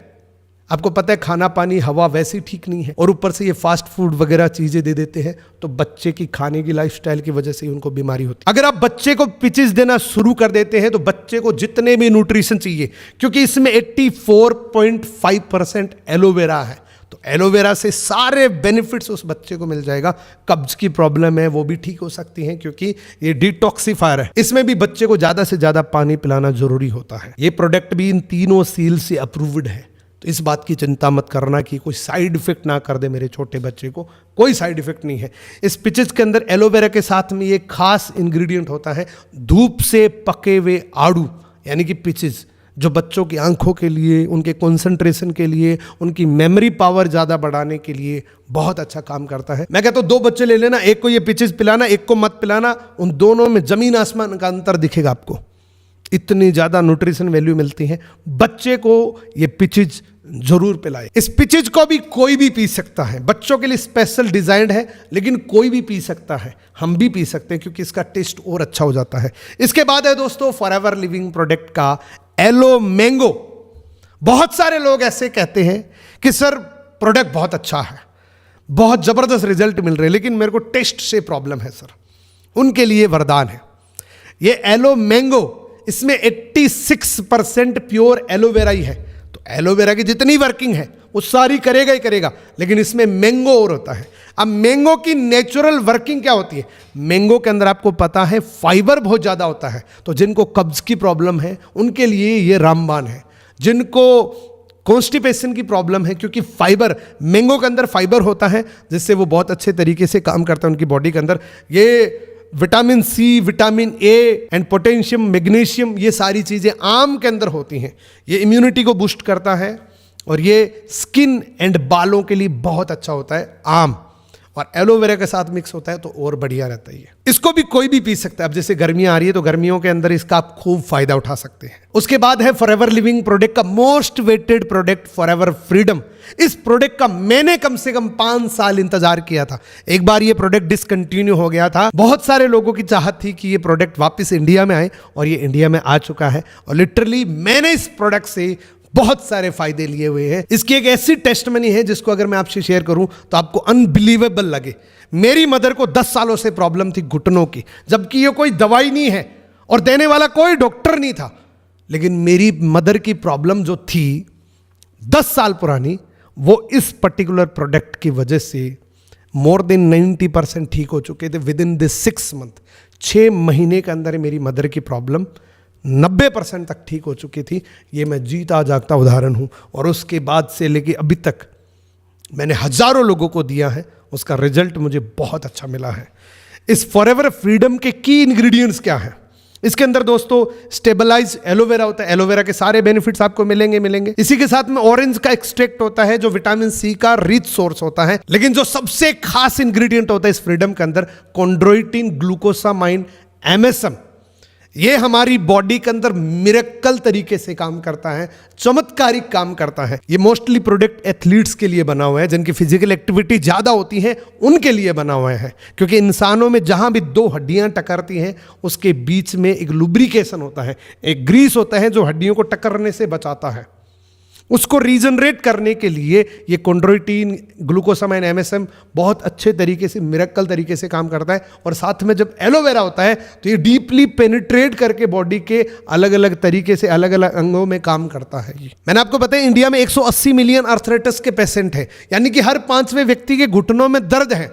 [SPEAKER 1] आपको पता है खाना पानी हवा वैसे ही ठीक नहीं है, और ऊपर से ये फास्ट फूड वगैरह चीजें दे देते हैं, तो बच्चे की खाने की लाइफस्टाइल की वजह से ही उनको बीमारी होती है। अगर आप बच्चे को पिचेस देना शुरू कर देते हैं तो बच्चे को जितने भी न्यूट्रिशन चाहिए, क्योंकि इसमें 84.5% एलोवेरा है, तो एलोवेरा से सारे बेनिफिट्स उस बच्चे को मिल जाएगा। कब्ज की प्रॉब्लम है वो भी ठीक हो सकती है, क्योंकि ये डिटॉक्सिफायर है। इसमें भी बच्चे को ज्यादा से ज्यादा पानी पिलाना जरूरी होता है। ये प्रोडक्ट भी इन तीनों सील से अप्रूव्ड है, तो इस बात की चिंता मत करना कि कोई साइड इफेक्ट ना कर दे मेरे छोटे बच्चे को। कोई साइड इफेक्ट नहीं है। इस पिचेस के अंदर एलोवेरा के साथ में ये खास इंग्रेडिएंट होता है, धूप से पके हुए आड़ू, यानी कि पिचेस, जो बच्चों की आंखों के लिए, उनके कंसंट्रेशन के लिए, उनकी मेमोरी पावर ज़्यादा बढ़ाने के लिए बहुत अच्छा काम करता है। मैं कहता हूँ 2 बच्चे ले लेना, एक को ये पिचेस पिलाना, एक को मत पिलाना, उन दोनों में जमीन आसमान का अंतर दिखेगा आपको। इतनी ज़्यादा न्यूट्रिशन वैल्यू मिलती है। बच्चे को ये पिचेस जरूर पिलाए। इस पिचेस को भी कोई भी पी सकता है, बच्चों के लिए स्पेशल डिजाइन्ड है, लेकिन कोई भी पी सकता है, हम भी पी सकते हैं, क्योंकि इसका टेस्ट और अच्छा हो जाता है। इसके बाद है दोस्तों फॉरएवर लिविंग प्रोडक्ट का एलो मैंगो। बहुत सारे लोग ऐसे कहते हैं कि सर प्रोडक्ट बहुत अच्छा है, बहुत जबरदस्त रिजल्ट मिल रहे हैं, लेकिन मेरे को टेस्ट से प्रॉब्लम है सर। उनके लिए वरदान है ये एलो मैंगो। इसमें 86% प्योर एलोवेरा ही है, तो एलोवेरा की जितनी वर्किंग है वो सारी करेगा ही करेगा, लेकिन इसमें मैंगो और होता है। अब मैंगो की नेचुरल वर्किंग क्या होती है? मैंगो के अंदर आपको पता है फाइबर बहुत ज़्यादा होता है, तो जिनको कब्ज की प्रॉब्लम है उनके लिए ये रामबाण है। जिनको कॉन्स्टिपेशन की प्रॉब्लम है, क्योंकि फाइबर, मैंगो के अंदर फाइबर होता है जिससे वो बहुत अच्छे तरीके से काम करता है उनकी बॉडी के अंदर। ये vitamin C, vitamin A and potassium, magnesium, ये सारी चीज़ें आम के अंदर होती हैं। ये इम्यूनिटी को बूस्ट करता है, और ये स्किन एंड बालों के लिए बहुत अच्छा होता है आम, और एलोवेरा के साथ मिक्स होता है तो और बढ़िया रहता है। इसको भी कोई भी पी सकता है। अब जैसे गर्मियां आ रही है तो गर्मियों के अंदर इसका आप खूब फायदा उठा सकते हैं। उसके बाद है फॉरएवर लिविंग प्रोडक्ट का most waited product Forever Freedom. इस प्रोडक्ट का मैंने कम से कम 5 साल इंतजार किया था। एक बार ये प्रोडक्ट डिसकंटिन्यू हो गया था। बहुत सारे लोगों की चाहत थी कि ये प्रोडक्ट वापस इंडिया में आए, और ये इंडिया में आ चुका है, और लिटरली मैंने इस प्रोडक्ट से बहुत सारे फायदे लिए हुए हैं। इसकी एक ऐसी टेस्टमनी है जिसको अगर मैं आपसे शेयर करूं तो आपको अनबिलीवेबल लगे। मेरी मदर को 10 सालों से प्रॉब्लम थी घुटनों की, जबकि ये कोई दवाई नहीं है और देने वाला कोई डॉक्टर नहीं था, लेकिन मेरी मदर की प्रॉब्लम जो थी 10 साल पुरानी, वो इस पर्टिकुलर प्रोडक्ट की वजह से मोर देन 90% ठीक हो चुके थे विद इन दिस 6 मंथ। 6 महीने के अंदर मेरी मदर की प्रॉब्लम 90% तक ठीक हो चुकी थी। ये मैं जीता जागता उदाहरण हूँ, और उसके बाद से लेके अभी तक मैंने हजारों लोगों को दिया है, उसका रिजल्ट मुझे बहुत अच्छा मिला है। इस फॉरएवर फ्रीडम के की इंग्रेडिएंट्स क्या हैं? इसके अंदर दोस्तों स्टेबलाइज एलोवेरा होता है, एलोवेरा के सारे बेनिफिट्स आपको मिलेंगे। इसी के साथ में ऑरेंज का एक्सट्रैक्ट होता है जो विटामिन सी का रिच सोर्स होता है। लेकिन जो सबसे खास इंग्रेडिएंट होता है इस फ्रीडम के अंदर, कॉन्ड्रोइटिन ग्लूकोसामाइन MSM, ये हमारी बॉडी के अंदर मिरेकल तरीके से काम करता है, चमत्कारिक काम करता है। ये मोस्टली प्रोडक्ट एथलीट्स के लिए बना हुआ है, जिनकी फिजिकल एक्टिविटी ज़्यादा होती है उनके लिए बना हुआ है। क्योंकि इंसानों में जहाँ भी दो हड्डियाँ टकरती हैं उसके बीच में एक लुब्रिकेशन होता है, एक ग्रीस होता है जो हड्डियों को टकरने से बचाता है। उसको रीजनरेट करने के लिए ये कॉन्ड्रोइटिन ग्लूकोसामाइन MSM बहुत अच्छे तरीके से, मिरेकल तरीके से काम करता है। और साथ में जब एलोवेरा होता है तो ये डीपली पेनिट्रेट करके बॉडी के अलग अलग तरीके से अलग अलग अंगों में काम करता है। मैंने आपको बताया इंडिया में 180 मिलियन आर्थराइटिस के पेशेंट हैं, यानी कि हर 5वें व्यक्ति के घुटनों में दर्द है,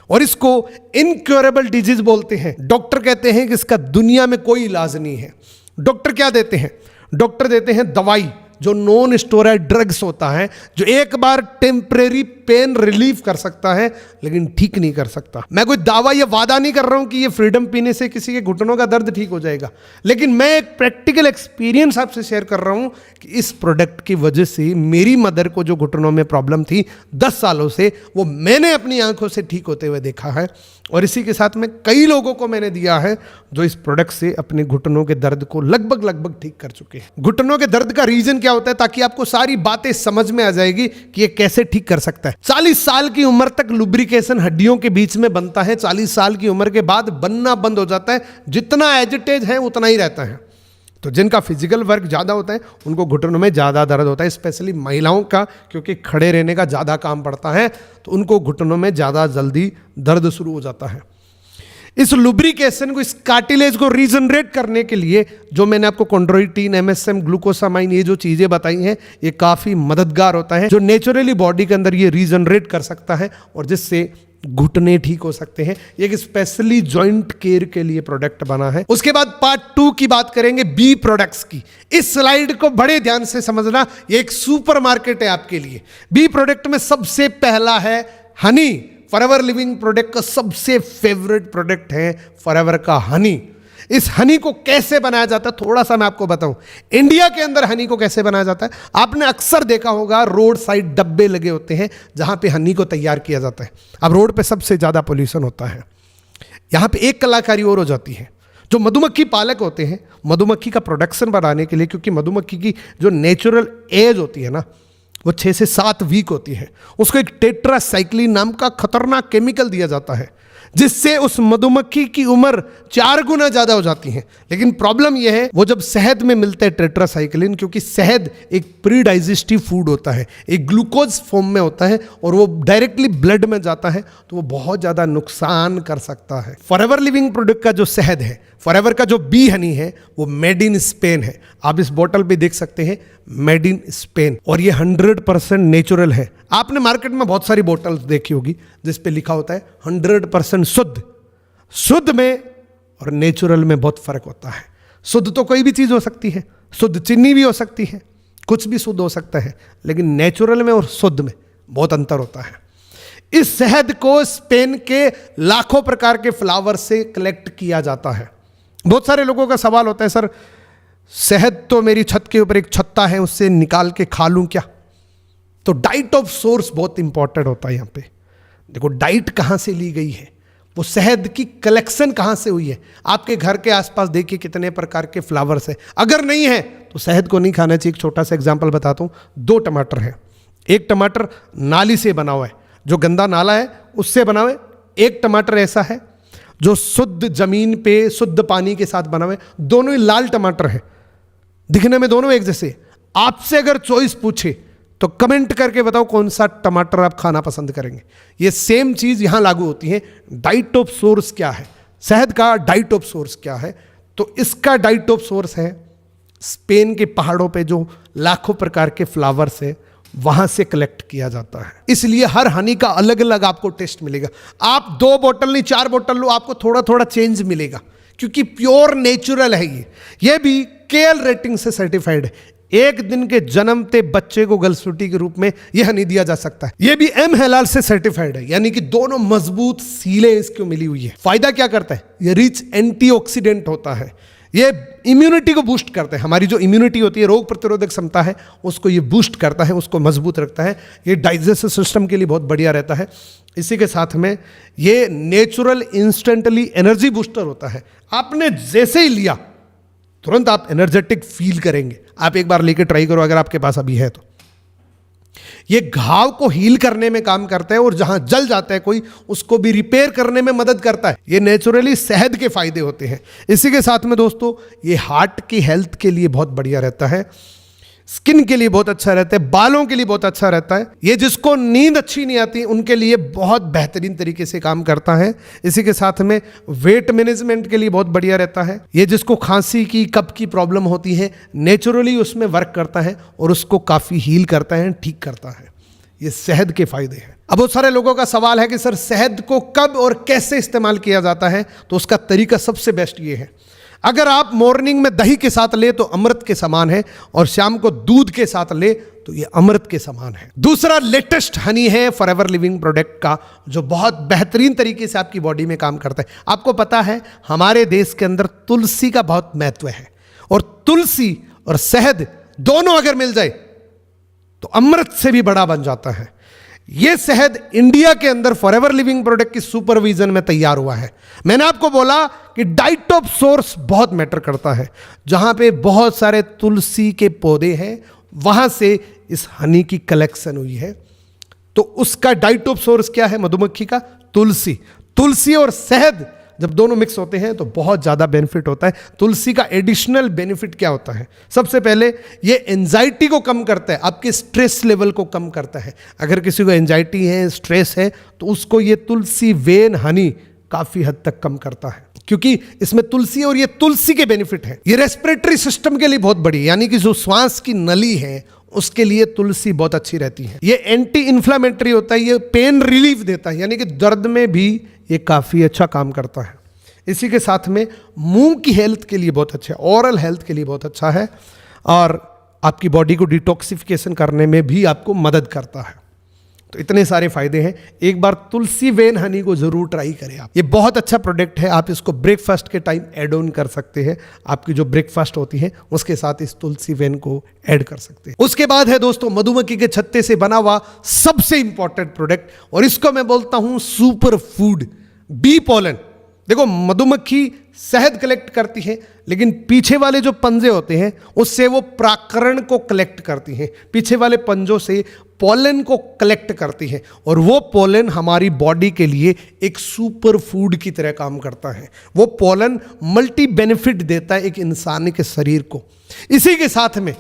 [SPEAKER 1] और इसको इनक्योरेबल डिजीज बोलते हैं। डॉक्टर कहते हैं कि इसका दुनिया में कोई इलाज नहीं है। डॉक्टर क्या देते हैं? डॉक्टर देते हैं दवाई जो नॉन स्टेरॉइड ड्रग्स होता है, जो एक बार टेम्परेरी पेन रिलीफ कर सकता है लेकिन ठीक नहीं कर सकता। मैं कोई दावा या वादा नहीं कर रहा हूं कि ये फ्रीडम पीने से किसी के घुटनों का दर्द ठीक हो जाएगा, लेकिन मैं एक प्रैक्टिकल एक्सपीरियंस आपसे शेयर कर रहा हूं कि इस प्रोडक्ट की वजह से मेरी मदर को जो घुटनों में प्रॉब्लम थी 10 सालों से, वो मैंने अपनी आंखों से ठीक होते हुए देखा है। और इसी के साथ में कई लोगों को मैंने दिया है जो इस प्रोडक्ट से अपने घुटनों के दर्द को लगभग ठीक कर चुके हैं। घुटनों के दर्द का रीजन क्या होता है, ताकि आपको सारी बातें समझ में आ जाएगी कि ये कैसे ठीक कर सकता है। 40 साल की उम्र तक लुब्रिकेशन हड्डियों के बीच में बनता है, 40 साल की उम्र के बाद बनना बंद हो जाता है। जितना एजिटेज है उतना ही रहता है। तो जिनका फिजिकल वर्क ज़्यादा होता है उनको घुटनों में ज़्यादा दर्द होता है, स्पेशली महिलाओं का, क्योंकि खड़े रहने का ज़्यादा काम पड़ता है तो उनको घुटनों में ज़्यादा जल्दी दर्द शुरू हो जाता है। इस लुब्रिकेशन को, इस कार्टिलेज को रीजनरेट करने के लिए जो मैंने आपको कॉन्ड्रोइटिन MSM ग्लूकोसामाइन ये जो चीज़ें बताई हैं, ये काफ़ी मददगार होता है, जो नेचुरली बॉडी के अंदर ये रीजनरेट कर सकता है और जिससे घुटने ठीक हो सकते हैं। ये एक स्पेशली जॉइंट केयर के लिए प्रोडक्ट बना है। उसके बाद पार्ट 2 की बात करेंगे बी प्रोडक्ट्स की। इस स्लाइड को बड़े ध्यान से समझना, ये एक सुपरमार्केट है आपके लिए। बी प्रोडक्ट में सबसे पहला है हनी। फॉरएवर लिविंग प्रोडक्ट का सबसे फेवरेट प्रोडक्ट है फॉरएवर का हनी। इस हनी को कैसे बनाया जाता है थोड़ा सा मैं आपको बताऊं। इंडिया के अंदर हनी को कैसे बनाया जाता है, आपने अक्सर देखा होगा रोड साइड डब्बे लगे होते हैं जहां पे हनी को तैयार किया जाता है। अब रोड पे सबसे ज़्यादा पोल्यूशन होता है, यहाँ पे एक कलाकारी और हो जाती है। जो मधुमक्खी पालक होते हैं, मधुमक्खी का प्रोडक्शन बढ़ाने के लिए, क्योंकि मधुमक्खी की जो नेचुरल एज होती है ना वो 6 से 7 वीक होती है, उसको एक टेट्रासाइक्लिन नाम का खतरनाक केमिकल दिया जाता है जिससे उस मधुमक्खी की उम्र 4 गुना ज़्यादा हो जाती है। लेकिन प्रॉब्लम यह है वो जब शहद में मिलता है टेट्रासाइक्लिन, क्योंकि शहद एक प्री डाइजेस्टिव फूड होता है, एक ग्लूकोज फॉर्म में होता है और वो डायरेक्टली ब्लड में जाता है तो वो बहुत ज़्यादा नुकसान कर सकता है। फॉरएवर लिविंग प्रोडक्ट का जो शहद है, फॉरएवर का जो बी हनी है, वो मेड इन स्पेन है। आप इस बोतल पे देख सकते हैं मेड इन स्पेन, और ये 100% नेचुरल है। आपने मार्केट में बहुत सारी बोतल्स देखी होगी जिस पे लिखा होता है 100% शुद्ध। शुद्ध में और नेचुरल में बहुत फर्क होता है। शुद्ध तो कोई भी चीज़ हो सकती है, शुद्ध चीनी भी हो सकती है, कुछ भी शुद्ध हो सकता है, लेकिन नेचुरल में और शुद्ध में बहुत अंतर होता है। इस शहद को स्पेन के लाखों प्रकार के फ्लावर से कलेक्ट किया जाता है। बहुत सारे लोगों का सवाल होता है, सर शहद तो मेरी छत के ऊपर एक छत्ता है, उससे निकाल के खा लूं क्या? तो डाइट ऑफ सोर्स बहुत इंपॉर्टेंट होता है यहाँ पे। देखो डाइट कहाँ से ली गई है, वो शहद की कलेक्शन कहाँ से हुई है। आपके घर के आसपास देखिए कितने प्रकार के फ्लावर्स हैं, अगर नहीं है तो शहद को नहीं खाना चाहिए। एक छोटा सा एग्जाम्पल बताता हूँ। 2 टमाटर है, एक टमाटर नाली से बना हुआ है, जो गंदा नाला है उससे बना हुआ है। एक टमाटर ऐसा है जो शुद्ध जमीन पे शुद्ध पानी के साथ बना हुआ है। दोनों ही लाल टमाटर है, दिखने में दोनों एक जैसे। आपसे अगर चॉइस पूछे तो कमेंट करके बताओ कौन सा टमाटर आप खाना पसंद करेंगे। ये सेम चीज़ यहाँ लागू होती है। डाइट ऑफ सोर्स क्या है, शहद का डाइट ऑफ सोर्स क्या है? तो इसका डाइट ऑफ सोर्स है स्पेन के पहाड़ों पे जो लाखों प्रकार के फ्लावर्स है वहां से कलेक्ट किया जाता है। इसलिए हर हनी का अलग अलग आपको टेस्ट मिलेगा। आप 2 बोतल नहीं 4 बोतल लो, आपको थोड़ा थोड़ा चेंज मिलेगा, क्योंकि प्योर नेचुरल है ये भी केएल रेटिंग से सर्टिफाइड है। एक दिन के जन्मते बच्चे को गलसूटी के रूप में यह हनी दिया जा सकता है। यह भी एम हलाल से सर्टिफाइड है, यानी कि दोनों मजबूत सीलें इसको मिली हुई है। फायदा क्या करता है? ये रिच एंटीऑक्सीडेंट होता है, ये इम्यूनिटी को बूस्ट करता है। हमारी जो इम्यूनिटी होती है, रोग प्रतिरोधक क्षमता है, उसको ये बूस्ट करता है, उसको मजबूत रखता है। ये डाइजेस्टिव सिस्टम के लिए बहुत बढ़िया रहता है। इसी के साथ में ये नेचुरल इंस्टेंटली एनर्जी बूस्टर होता है। आपने जैसे ही लिया तुरंत आप एनर्जेटिक फील करेंगे। आप एक बार लेके ट्राई करो अगर आपके पास अभी है तो। ये घाव को हील करने में काम करता है और जहां जल जाता है कोई, उसको भी रिपेयर करने में मदद करता है। ये नेचुरली सेहत के फायदे होते हैं। इसी के साथ में दोस्तों ये हार्ट की हेल्थ के लिए बहुत बढ़िया रहता है, स्किन के लिए बहुत अच्छा रहता है, बालों के लिए बहुत अच्छा रहता है। ये जिसको नींद अच्छी नहीं आती उनके लिए बहुत बेहतरीन तरीके से काम करता है। इसी के साथ में वेट मैनेजमेंट के लिए बहुत बढ़िया रहता है। ये जिसको खांसी की कफ की प्रॉब्लम होती है, नेचुरली उसमें वर्क करता है और उसको काफ़ी हील करता है, ठीक करता है। ये शहद के फायदे हैं। अब बहुत सारे लोगों का सवाल है कि सर शहद को कब और कैसे इस्तेमाल किया जाता है, तो उसका तरीका सबसे बेस्ट ये है। अगर आप मॉर्निंग में दही के साथ ले तो अमृत के समान है, और शाम को दूध के साथ ले तो ये अमृत के समान है। दूसरा लेटेस्ट हनी है फॉरएवर लिविंग प्रोडक्ट का, जो बहुत बेहतरीन तरीके से आपकी बॉडी में काम करता है। आपको पता है हमारे देश के अंदर तुलसी का बहुत महत्व है, और तुलसी और शहद दोनों अगर मिल जाए तो अमृत से भी बड़ा बन जाता है। यह शहद इंडिया के अंदर फॉरएवर लिविंग प्रोडक्ट की सुपरविजन में तैयार हुआ है। मैंने आपको बोला कि डाइट ऑफ सोर्स बहुत मैटर करता है। जहां पे बहुत सारे तुलसी के पौधे हैं वहां से इस हनी की कलेक्शन हुई है। तो उसका डाइट ऑफ सोर्स क्या है? मधुमक्खी का तुलसी। तुलसी और शहद जब दोनों मिक्स होते हैं तो बहुत ज़्यादा बेनिफिट होता है। तुलसी का एडिशनल बेनिफिट क्या होता है? सबसे पहले ये एंजाइटी को कम करता है, आपके स्ट्रेस लेवल को कम करता है। अगर किसी को एंजाइटी है, स्ट्रेस है, तो उसको ये तुलसी वेन हनी काफ़ी हद तक कम करता है, क्योंकि इसमें तुलसी और ये तुलसी के बेनिफिट है। ये रेस्पिरेटरी सिस्टम के लिए बहुत बड़ी, यानी कि जो श्वास की नली है उसके लिए तुलसी बहुत अच्छी रहती है। ये एंटी इन्फ्लामेटरी होता है, ये पेन रिलीफ देता है, यानी कि दर्द में भी ये काफ़ी अच्छा काम करता है। इसी के साथ में मुंह की हेल्थ के लिए बहुत अच्छा है, ओरल हेल्थ के लिए बहुत अच्छा है, और आपकी बॉडी को डिटॉक्सिफिकेशन करने में भी आपको मदद करता है। तो इतने सारे फायदे हैं। एक बार तुलसी वेन हनी को जरूर ट्राई करें आप। ये बहुत अच्छा प्रोडक्ट है। आप इसको ब्रेकफास्ट के टाइम ऐड ऑन कर सकते हैं। आपकी जो ब्रेकफास्ट होती है उसके साथ इस तुलसी वेन को ऐड कर सकते हैं। उसके बाद है दोस्तों मधुमक्खी के छत्ते से बना हुआ सबसे इंपॉर्टेंट प्रोडक्ट, और इसको मैं बोलता हूं सुपर फूड, बी पोलन। देखो मधुमक्खी शहद कलेक्ट करती है, लेकिन पीछे वाले जो पंजे होते हैं उससे वो परागकण को कलेक्ट करती हैं। पीछे वाले पंजों से पोलन को कलेक्ट करती है, और वो पोलन हमारी बॉडी के लिए एक सुपर फूड की तरह काम करता है। वो पोलन मल्टी बेनिफिट देता है एक इंसान के शरीर को। इसी के साथ में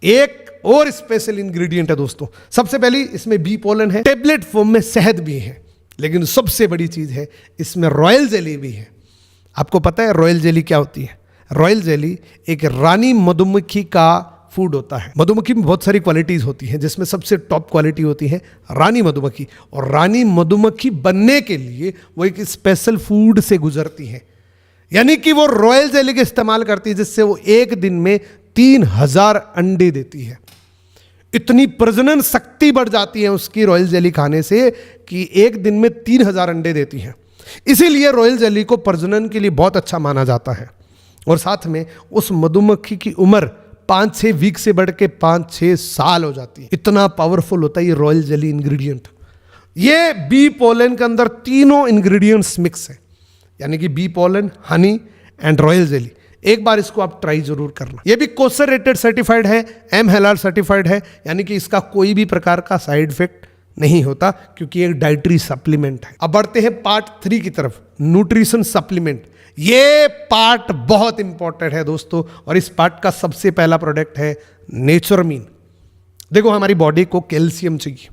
[SPEAKER 1] एक और स्पेशल इंग्रेडिएंट है दोस्तों। सबसे पहली इसमें बी पोलन है, टेबलेट फॉर्म में शहद भी है, लेकिन सबसे बड़ी चीज है इसमें रॉयल जेली भी है। आपको पता है रॉयल जेली क्या होती है? रॉयल जेली एक रानी मधुमक्खी का फूड होता है। मधुमक्खी में बहुत सारी क्वालिटीज होती हैं, जिसमें सबसे टॉप क्वालिटी होती है रानी मधुमक्खी, और रानी मधुमक्खी बनने के लिए वो एक स्पेशल फूड से गुजरती है, यानी कि वो रॉयल जेली का इस्तेमाल करती है, जिससे वो एक दिन में 3000 अंडे देती है। इतनी प्रजनन शक्ति बढ़ जाती है उसकी रॉयल जेली खाने से कि एक दिन में 3000 अंडे देती है। इसीलिए रॉयल जेली को प्रजनन के लिए बहुत अच्छा माना जाता है। और साथ में उस मधुमक्खी की उम्र 5-6 वीक से बढ़ के 5-6 साल हो जाती है। इतना पावरफुल होता है ये रॉयल जेली इंग्रेडिएंट। ये बी पोलन के अंदर तीनों इंग्रेडिएंट्स मिक्स है, यानी कि bee pollen, honey and royal jelly. एक बार इसको आप ट्राई जरूर करना। ये भी कोसर रेटेड सर्टिफाइड है, एम हलाल सर्टिफाइड है, यानी कि इसका कोई भी प्रकार का साइड इफेक्ट नहीं होता, क्योंकि एक डाइटरी सप्लीमेंट है। अब बढ़ते हैं पार्ट 3 की तरफ, न्यूट्रिशन सप्लीमेंट। ये पार्ट बहुत इंपॉर्टेंट है दोस्तों, और इस पार्ट का सबसे पहला प्रोडक्ट है नेचुरमीन। देखो हमारी बॉडी को कैल्शियम चाहिए,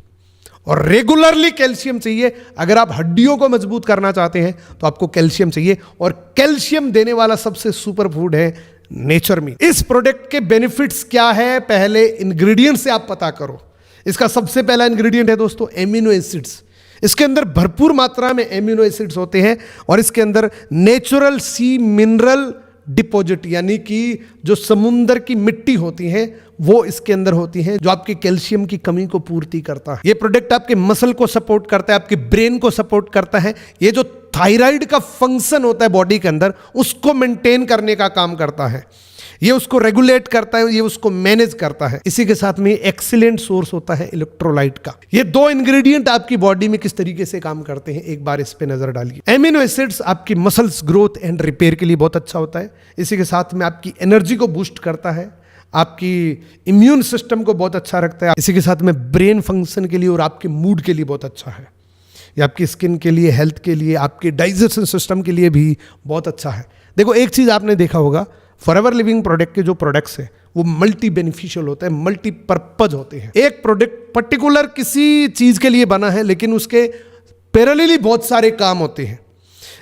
[SPEAKER 1] और रेगुलरली कैल्शियम चाहिए। अगर आप हड्डियों को मजबूत करना चाहते हैं तो आपको कैल्शियम चाहिए, और कैल्शियम देने वाला सबसे सुपर फूड है नेचुरमीन। इस प्रोडक्ट के बेनिफिट्स क्या है, पहले इंग्रेडिएंट से आप पता करो। इसका सबसे पहला इंग्रेडिएंट है दोस्तों एमिनो एसिड्स। इसके अंदर भरपूर मात्रा में एमिनो एसिड्स होते हैं और इसके अंदर नेचुरल सी मिनरल डिपॉजिट यानी कि जो समुंदर की मिट्टी होती है वो इसके अंदर होती है, जो आपके कैल्शियम की कमी को पूर्ति करता है। ये प्रोडक्ट आपके मसल को सपोर्ट करता है, आपके ब्रेन को सपोर्ट करता है। ये जो थायराइड का फंक्शन होता है बॉडी के अंदर उसको मेंटेन करने का काम करता है, ये उसको रेगुलेट करता है, ये उसको मैनेज करता है। इसी के साथ में एक्सीलेंट सोर्स होता है इलेक्ट्रोलाइट का। ये दो इंग्रेडिएंट आपकी बॉडी में किस तरीके से काम करते हैं एक बार इस पे नजर डालिए। एमिनो एसिड्स आपकी मसल्स ग्रोथ एंड रिपेयर के लिए बहुत अच्छा होता है। इसी के साथ में आपकी एनर्जी को बूस्ट करता है, आपकी इम्यून सिस्टम को बहुत अच्छा रखता है। इसी के साथ में ब्रेन फंक्शन के लिए और आपके मूड के लिए बहुत अच्छा है। ये आपकी स्किन के लिए, हेल्थ के लिए, आपके डाइजेशन सिस्टम के लिए भी बहुत अच्छा है। देखो एक चीज आपने देखा होगा, फॉरएवर लिविंग प्रोडक्ट के जो प्रोडक्ट्स हैं वो मल्टी बेनिफिशियल होते हैं, मल्टी पर्पज होते हैं। एक प्रोडक्ट पर्टिकुलर किसी चीज के लिए बना है लेकिन उसके पैरेलली बहुत सारे काम होते हैं।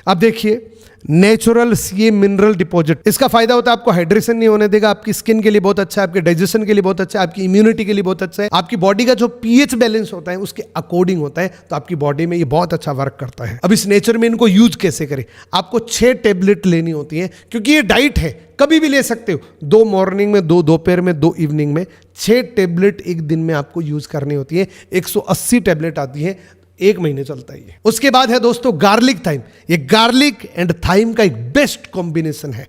[SPEAKER 1] अब देखिए नेचुरल सी मिनरल डिपॉजिट, इसका फायदा होता है आपको हाइड्रेशन नहीं होने देगा, आपकी स्किन के लिए बहुत अच्छा है, आपके डाइजेशन के लिए बहुत अच्छा है, आपकी इम्यूनिटी के लिए बहुत अच्छा है, आपकी बॉडी का जो पीएच बैलेंस होता है उसके अकॉर्डिंग होता है, तो आपकी बॉडी में ये बहुत अच्छा वर्क करता है। अब इस नेचर में इनको यूज कैसे करें? आपको 6 टेबलेट लेनी होती है क्योंकि ये डाइट है, कभी भी ले सकते हो, 2 मॉर्निंग में, 2 दोपहर में, 2 इवनिंग में। 6 टेबलेट एक दिन में आपको यूज करनी होती है। 180 टेबलेट आती है, 1 महीने चलता है ये। उसके बाद है दोस्तों गार्लिक थाइम। ये गार्लिक एंड थाइम का एक बेस्ट कॉम्बिनेशन है।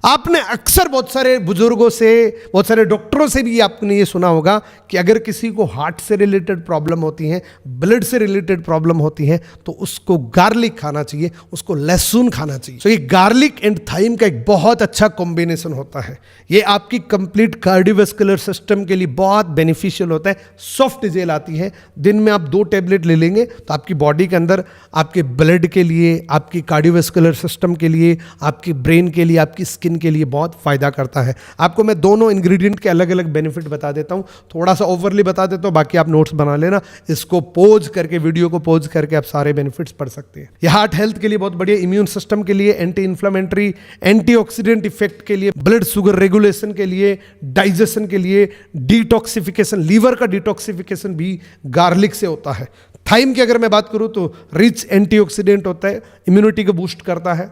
[SPEAKER 1] आपने अक्सर बहुत सारे बुजुर्गों से, बहुत सारे डॉक्टरों से भी आपने ये सुना होगा कि अगर किसी को हार्ट से रिलेटेड प्रॉब्लम होती है, ब्लड से रिलेटेड प्रॉब्लम होती है, तो उसको गार्लिक खाना चाहिए, उसको लहसुन खाना चाहिए। तो ये गार्लिक एंड थाइम का एक बहुत अच्छा कॉम्बिनेशन होता है। ये आपकी कंप्लीट कार्डियोवैस्कुलर सिस्टम के लिए बहुत बेनिफिशियल होता है। सॉफ्ट जेल आती है, दिन में आप 2 टेबलेट ले लेंगे तो आपकी बॉडी के अंदर आपके ब्लड के लिए, आपकी कार्डियोवैस्कुलर सिस्टम के लिए, आपकी ब्रेन के लिए, आपकी स्किन के लिए बहुत फायदा करता है। आपको मैं दोनों इंग्रेडिएंट के अलग अलग बेनिफिट बता देता हूं, थोड़ा सा ओवरली बता देता हूं, बाकी आप नोट्स बना लेना। इसको पॉज करके, वीडियो को पॉज करके आप सारे बेनिफिट्स पढ़ सकते हैं। ये हार्ट हेल्थ के लिए बहुत बढ़िया, इम्यून सिस्टम के लिए, एंटी इन्फ्लेमेटरी, एंटीऑक्सीडेंट इफेक्ट के लिए, ब्लड शुगर रेगुलेशन के लिए, डाइजेशन के लिए, डिटॉक्सिफिकेशन, लीवर का डिटॉक्सिफिकेशन भी गार्लिक से होता है। थाइम की अगर मैं बात करूं तो रिच एंटीऑक्सीडेंट होता है, इम्यूनिटी को बूस्ट करता है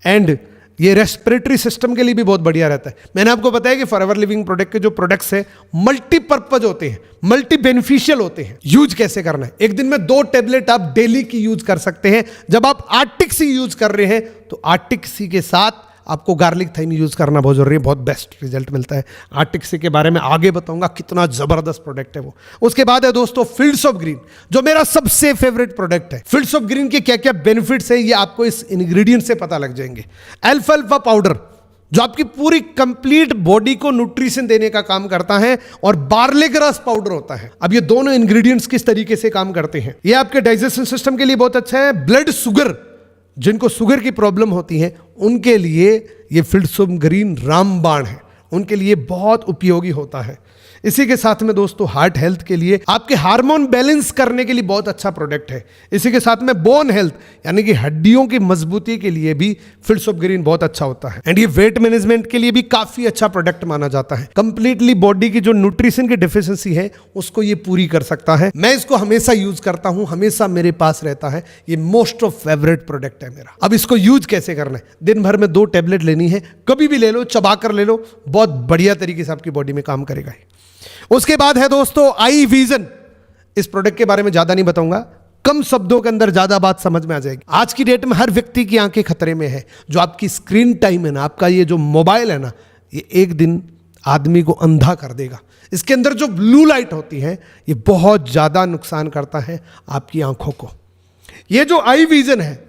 [SPEAKER 1] एंड ये रेस्पिरेटरी सिस्टम के लिए भी बहुत बढ़िया रहता है। मैंने आपको बताया कि फॉरएवर लिविंग प्रोडक्ट के जो प्रोडक्ट्स हैं मल्टीपर्पज होते हैं, मल्टी बेनिफिशियल होते हैं। यूज कैसे करना है? एक दिन में 2 टेबलेट आप डेली की यूज कर सकते हैं। जब आप आर्टिक सी यूज कर रहे हैं तो आर्टिक सी के साथ आपको गार्लिक थाइम यूज करना बहुत जरूरी है, बहुत बेस्ट रिजल्ट मिलता है। आर्टिक सी के बारे में आगे बताऊंगा, कितना जबरदस्त प्रोडक्ट है वो। उसके बाद है दोस्तों फील्ड्स ऑफ ग्रीन, जो मेरा सबसे फेवरेट प्रोडक्ट है। फील्ड्स ऑफ ग्रीन के क्या क्या बेनिफिट्स है ये आपको इस इंग्रेडिएंट से पता लग जाएंगे। अल्फा पाउडर जो आपकी पूरी कंप्लीट बॉडी को न्यूट्रिशन देने का काम करता है, और बार्ले ग्रास पाउडर होता है। अब ये दोनों इंग्रेडिएंट्स किस तरीके से काम करते हैं? ये आपके डाइजेशन सिस्टम के लिए बहुत अच्छा है। ब्लड शुगर, जिनको शुगर की प्रॉब्लम होती है उनके लिए ये फील्ड्स ऑफ ग्रीन रामबाण है, उनके लिए बहुत उपयोगी होता है। इसी के साथ में दोस्तों हार्ट हेल्थ के लिए, आपके हार्मोन बैलेंस करने के लिए बहुत अच्छा प्रोडक्ट है। इसी के साथ में बोन हेल्थ यानी कि हड्डियों की मजबूती के लिए भी फील्ड्स ऑफ ग्रीन बहुत अच्छा होता है। एंड ये वेट मैनेजमेंट के लिए भी काफी अच्छा प्रोडक्ट माना जाता है। कंप्लीटली बॉडी की जो न्यूट्रिशन की डिफिशियंसी है उसको ये पूरी कर सकता है। मैं इसको हमेशा यूज करता हूं, हमेशा मेरे पास रहता है। ये मोस्ट ऑफ फेवरेट प्रोडक्ट है मेरा। अब इसको यूज कैसे करना है? दिन भर में 2 टेबलेट लेनी है, कभी भी ले लो, चबा कर ले लो, बहुत बढ़िया तरीके से आपकी बॉडी में काम करेगा। उसके बाद है दोस्तों आई विजन। इस प्रोडक्ट के बारे में ज्यादा नहीं बताऊंगा, कम शब्दों के अंदर ज्यादा बात समझ में आ जाएगी। आज की डेट में हर व्यक्ति की आंखें खतरे में है। जो आपकी स्क्रीन टाइम है ना, आपका ये जो मोबाइल है ना, ये एक दिन आदमी को अंधा कर देगा। इसके अंदर जो ब्लू लाइट होती है ये बहुत ज्यादा नुकसान करता है आपकी आंखों को। ये जो आई विजन है,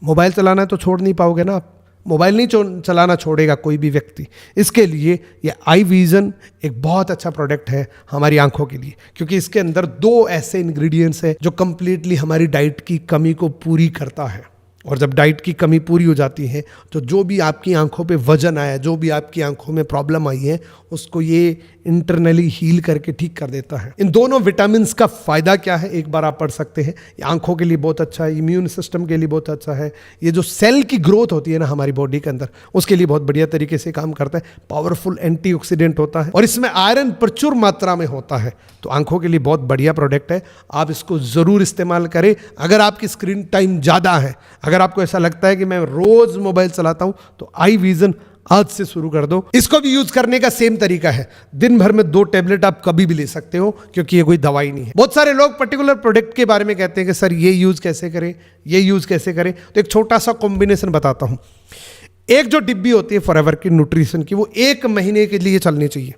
[SPEAKER 1] मोबाइल चलाना है तो छोड़ नहीं पाओगे ना आप, मोबाइल नहीं चलाना छोड़ेगा कोई भी व्यक्ति। इसके लिए ये आई विजन एक बहुत अच्छा प्रोडक्ट है हमारी आंखों के लिए, क्योंकि इसके अंदर 2 ऐसे इंग्रेडिएंट्स हैं जो कंप्लीटली हमारी डाइट की कमी को पूरी करता है। और जब डाइट की कमी पूरी हो जाती है तो जो भी आपकी आंखों पे वजन आया, जो भी आपकी आंखों में प्रॉब्लम आई है, उसको ये इंटरनली हील करके ठीक कर देता है। इन दोनों विटामिन्स का फ़ायदा क्या है एक बार आप पढ़ सकते हैं। ये आंखों के लिए बहुत अच्छा है, इम्यून सिस्टम के लिए बहुत अच्छा है, ये जो सेल की ग्रोथ होती है ना हमारी बॉडी के अंदर, उसके लिए बहुत बढ़िया तरीके से काम करता है। पावरफुल एंटीऑक्सीडेंट होता है और इसमें आयरन प्रचुर मात्रा में होता है, तो आंखों के लिए बहुत बढ़िया प्रोडक्ट है। आप इसको ज़रूर इस्तेमाल करें। अगर आपकी स्क्रीन टाइम ज़्यादा है, अगर आपको ऐसा लगता है कि मैं रोज़ मोबाइल चलाता हूँ, तो आई विजन आज से शुरू कर दो। इसको भी यूज करने का सेम तरीका है, दिन भर में 2 टैबलेट आप कभी भी ले सकते हो, क्योंकि ये कोई दवाई नहीं है। बहुत सारे लोग पर्टिकुलर प्रोडक्ट के बारे में कहते हैं कि सर ये यूज कैसे करें, ये यूज कैसे करें। तो एक छोटा सा कॉम्बिनेशन बताता हूं। एक जो डिब्बी होती है फॉरएवर की न्यूट्रिशन की, वो 1 महीने के लिए चलनी चाहिए।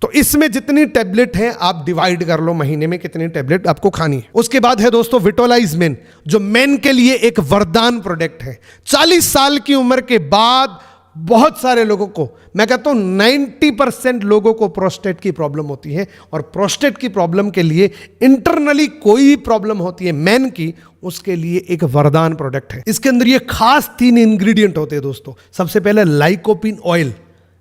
[SPEAKER 1] तो इसमें जितनी टैबलेट है आप डिवाइड कर लो, महीने में कितनी टैबलेट आपको खानी है। उसके बाद है दोस्तों विटोलाइज मेन, जो मेन के लिए एक वरदान प्रोडक्ट है। 40 साल की उम्र के बाद बहुत सारे लोगों को, मैं कहता हूं 90% लोगों को प्रोस्टेट की प्रॉब्लम होती है, और प्रोस्टेट की प्रॉब्लम के लिए इंटरनली कोई प्रॉब्लम होती है मेन की, उसके लिए एक वरदान प्रोडक्ट है। इसके अंदर ये खास 3 इंग्रेडिएंट होते हैं दोस्तों। सबसे पहले लाइकोपिन ऑयल,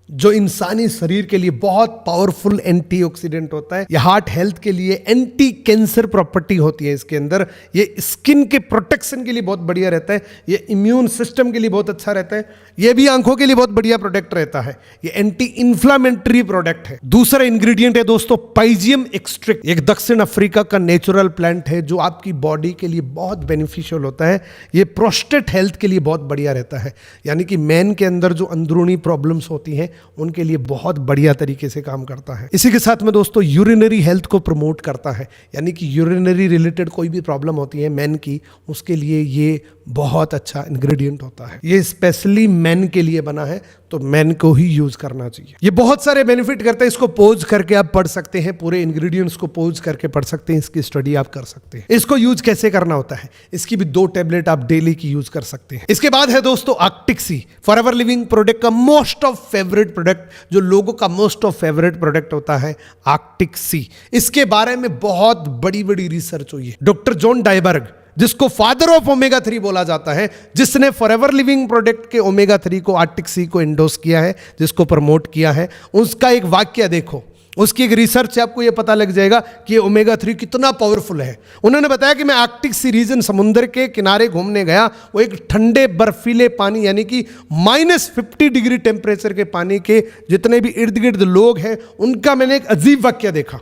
[SPEAKER 1] जो इंसानी शरीर के लिए बहुत पावरफुल एंटीऑक्सीडेंट होता है। यह हार्ट हेल्थ के लिए एंटी कैंसर प्रॉपर्टी होती है इसके अंदर। ये स्किन के प्रोटेक्शन के लिए बहुत बढ़िया रहता है, ये इम्यून सिस्टम के लिए बहुत अच्छा रहता है, ये भी आंखों के लिए बहुत बढ़िया प्रोडक्ट रहता है, ये एंटी इंफ्लामेटरी प्रोडक्ट है। दूसरा इंग्रेडिएंट है दोस्तों पाइजियम एक्सट्रैक्ट, एक दक्षिण अफ्रीका का नेचुरल प्लांट है जो आपकी बॉडी के लिए बहुत बेनिफिशियल होता है। ये प्रोस्टेट हेल्थ के लिए बहुत बढ़िया रहता है, यानी कि मैन के अंदर जो अंदरूनी प्रॉब्लम्स होती हैं उनके लिए बहुत बढ़िया तरीके से काम करता है। इसी के साथ में दोस्तों यूरिनरी हेल्थ को प्रमोट करता है, यानी कि यूरिनरी रिलेटेड कोई भी प्रॉब्लम होती है मैन की, उसके लिए ये बहुत अच्छा इंग्रेडिएंट होता है। ये स्पेशली मैन के लिए बना है, तो मैन को ही यूज करना चाहिए। ये बहुत सारे बेनिफिट करता है। इसको पोज करके आप पढ़ सकते हैं, पूरे इंग्रेडिएंट्स को पोज करके पढ़ सकते हैं, इसकी स्टडी आप कर सकते हैं। इसको यूज कैसे करना होता है, इसकी भी 2 टैबलेट आप डेली की यूज कर सकते हैं। इसके बाद है दोस्तों आर्कटिक सी, फॉरएवर लिविंग प्रोडक्ट का मोस्ट ऑफ फेवरेट प्रोडक्ट, जो लोगों का मोस्ट ऑफ फेवरेट प्रोडक्ट होता है आर्कटिक सी। इसके बारे में बहुत बड़ी बड़ी रिसर्च हुई है। डॉक्टर जॉन डायबर्ग, जिसको फादर ऑफ ओमेगा 3 बोला जाता है, जिसने फॉरएवर लिविंग प्रोडक्ट के ओमेगा 3 को, आर्कटिक सी को एंडोर्स किया है, जिसको प्रमोट किया है, उसका एक वाक्य देखो, उसकी एक रिसर्च से आपको यह पता लग जाएगा कि ये ओमेगा 3 कितना पावरफुल है। उन्होंने बताया कि मैं आर्कटिक सी रीजन, समुद्र के किनारे घूमने गया, वो एक ठंडे बर्फीले पानी, यानी कि -50 डिग्री टेम्परेचर के पानी के जितने भी इर्द गिर्द लोग हैं, उनका मैंने एक अजीब वाक्य देखा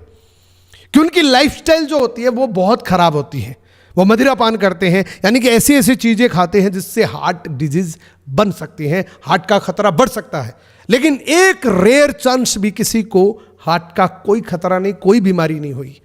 [SPEAKER 1] कि उनकी लाइफस्टाइल जो होती है वो बहुत खराब होती है। वो मदिरा पान करते हैं, यानी कि ऐसी ऐसी चीज़ें खाते हैं जिससे हार्ट डिजीज बन सकती हैं, हार्ट का खतरा बढ़ सकता है। लेकिन एक रेयर चांस भी किसी को हार्ट का कोई खतरा नहीं, कोई बीमारी नहीं हुई।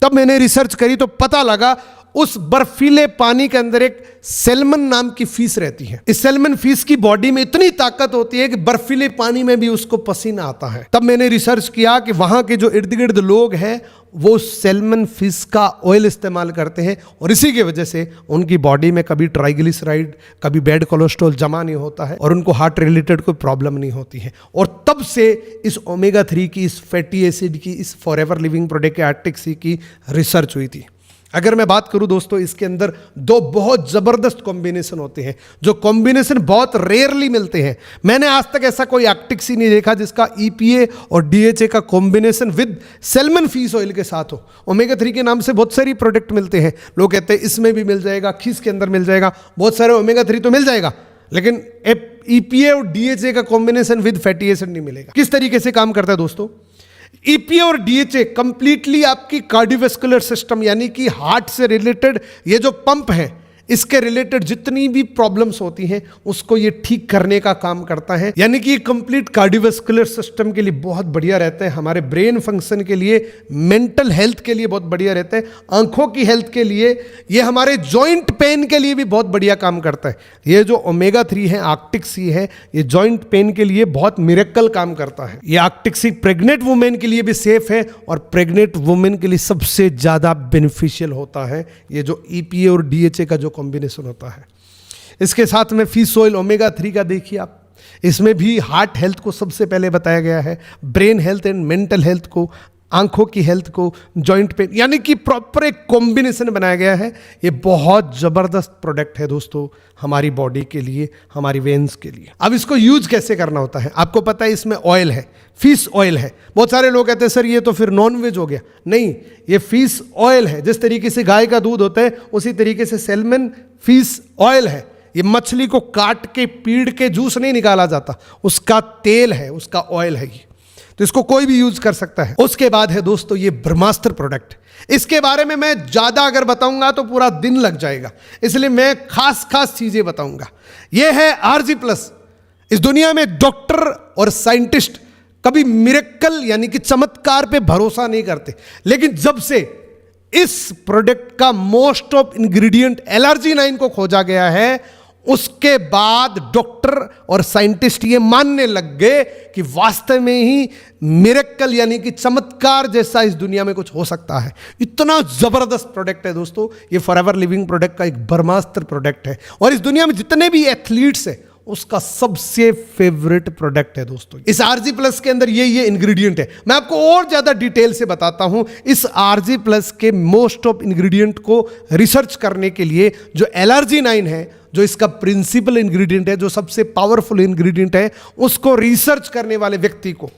[SPEAKER 1] तब मैंने रिसर्च करी तो पता लगा उस बर्फीले पानी के अंदर एक सैल्मन नाम की फिश रहती है। इस सैल्मन फिश की बॉडी में इतनी ताकत होती है कि बर्फीले पानी में भी उसको पसीना आता है। तब मैंने रिसर्च किया कि वहां के जो इर्द गिर्द लोग हैं वो सैल्मन फिश का ऑयल इस्तेमाल करते हैं, और इसी की वजह से उनकी बॉडी में कभी ट्राइग्लिसराइड, कभी बैड कोलेस्ट्रॉल जमा नहीं होता है, और उनको हार्ट रिलेटेड कोई प्रॉब्लम नहीं होती है। और तब से इस ओमेगा 3 की, इस फैटी एसिड की, इस फॉरएवर लिविंग प्रोडक्ट के आर्कटिक सी की रिसर्च हुई थी। अगर मैं बात करूं दोस्तों, इसके अंदर 2 बहुत जबरदस्त कॉम्बिनेशन होते हैं, जो कॉम्बिनेशन बहुत रेयरली मिलते हैं। मैंने आज तक ऐसा कोई आर्कटिक सी नहीं देखा जिसका EPA और DHA का combination with salmon fish oil के साथ हो। ओमेगा 3 के नाम से बहुत सारी प्रोडक्ट मिलते हैं, लोग कहते हैं इसमें भी मिल जाएगा, खीस के अंदर मिल जाएगा, बहुत सारे ओमेगा 3 तो मिल जाएगा, लेकिन EPA और DHA का कॉम्बिनेशन विद फैटी एसिड नहीं मिलेगा। किस तरीके से काम करता है दोस्तों, EPA और DHA कंप्लीटली आपकी कार्डियोवैस्कुलर सिस्टम, यानी कि हार्ट से रिलेटेड ये जो पंप है, इसके रिलेटेड जितनी भी प्रॉब्लम्स होती हैं उसको ये ठीक करने का काम करता है। यानी कि ये कंप्लीट कार्डियोवैस्कुलर सिस्टम के लिए बहुत बढ़िया रहता है, हमारे ब्रेन फंक्शन के लिए, मेंटल हेल्थ के लिए बहुत बढ़िया रहता है, आंखों की हेल्थ के लिए, ये हमारे जॉइंट पेन के लिए भी बहुत बढ़िया काम करता है। ये जो ओमेगा 3 है, आर्कटिक सी है, ये जॉइंट पेन के लिए बहुत मिरेकल काम करता है। ये आर्कटिक सी प्रेग्नेंट वुमेन के लिए भी सेफ है, और प्रेग्नेंट वुमेन के लिए सबसे ज्यादा बेनिफिशियल होता है ये जो EPA और DHA का जो कॉम्बिनेशन होता है। इसके साथ में फिश ऑयल ओमेगा 3 का देखिए आप, इसमें भी हार्ट हेल्थ को सबसे पहले बताया गया है, brain health and mental health को, आंखों की हेल्थ को, जॉइंट पेन, यानी कि प्रॉपर एक कॉम्बिनेशन बनाया गया है। ये बहुत ज़बरदस्त प्रोडक्ट है दोस्तों हमारी बॉडी के लिए, हमारी वेन्स के लिए। अब इसको यूज कैसे करना होता है, आपको पता है इसमें ऑयल है, फिश ऑयल है। बहुत सारे लोग कहते हैं सर ये तो फिर नॉन वेज हो गया। नहीं, ये फिश ऑयल है। जिस तरीके से गाय का दूध होता है उसी तरीके से सैल्मन फिश ऑयल है। ये मछली को काट के पीड़ के जूस नहीं निकाला जाता, उसका तेल है, उसका ऑयल है ये। तो इसको कोई भी यूज कर सकता है। उसके बाद है दोस्तों ये ब्रह्मास्त्र प्रोडक्ट। इसके बारे में मैं ज्यादा अगर बताऊंगा तो पूरा दिन लग जाएगा, इसलिए मैं खास चीजें बताऊंगा। ये है आरजी प्लस। इस दुनिया में डॉक्टर और साइंटिस्ट कभी मिरेकल यानी कि चमत्कार पे भरोसा नहीं करते, लेकिन जब से इस प्रोडक्ट का मोस्ट ऑफ इंग्रेडिएंट LRG9 को खोजा गया है, उसके बाद डॉक्टर और साइंटिस्ट ये मानने लग गए कि वास्तव में ही मिरेकल यानी कि चमत्कार जैसा इस दुनिया में कुछ हो सकता है। इतना जबरदस्त प्रोडक्ट है दोस्तों ये फॉरएवर लिविंग प्रोडक्ट का एक ब्रह्मास्त्र प्रोडक्ट है, और इस दुनिया में जितने भी एथलीट्स है उसका सबसे फेवरेट प्रोडक्ट है दोस्तों। इस आरजी प्लस के अंदर ये इंग्रेडिएंट है। मैं आपको और ज्यादा डिटेल से बताता हूं। इस आरजी प्लस के मोस्ट ऑफ इंग्रेडिएंट को रिसर्च करने के लिए जो LRG9 है, जो इसका प्रिंसिपल इंग्रेडिएंट है, जो सबसे पावरफुल इंग्रेडिएंट है, उसको रिसर्च करने वाले व्यक्ति को,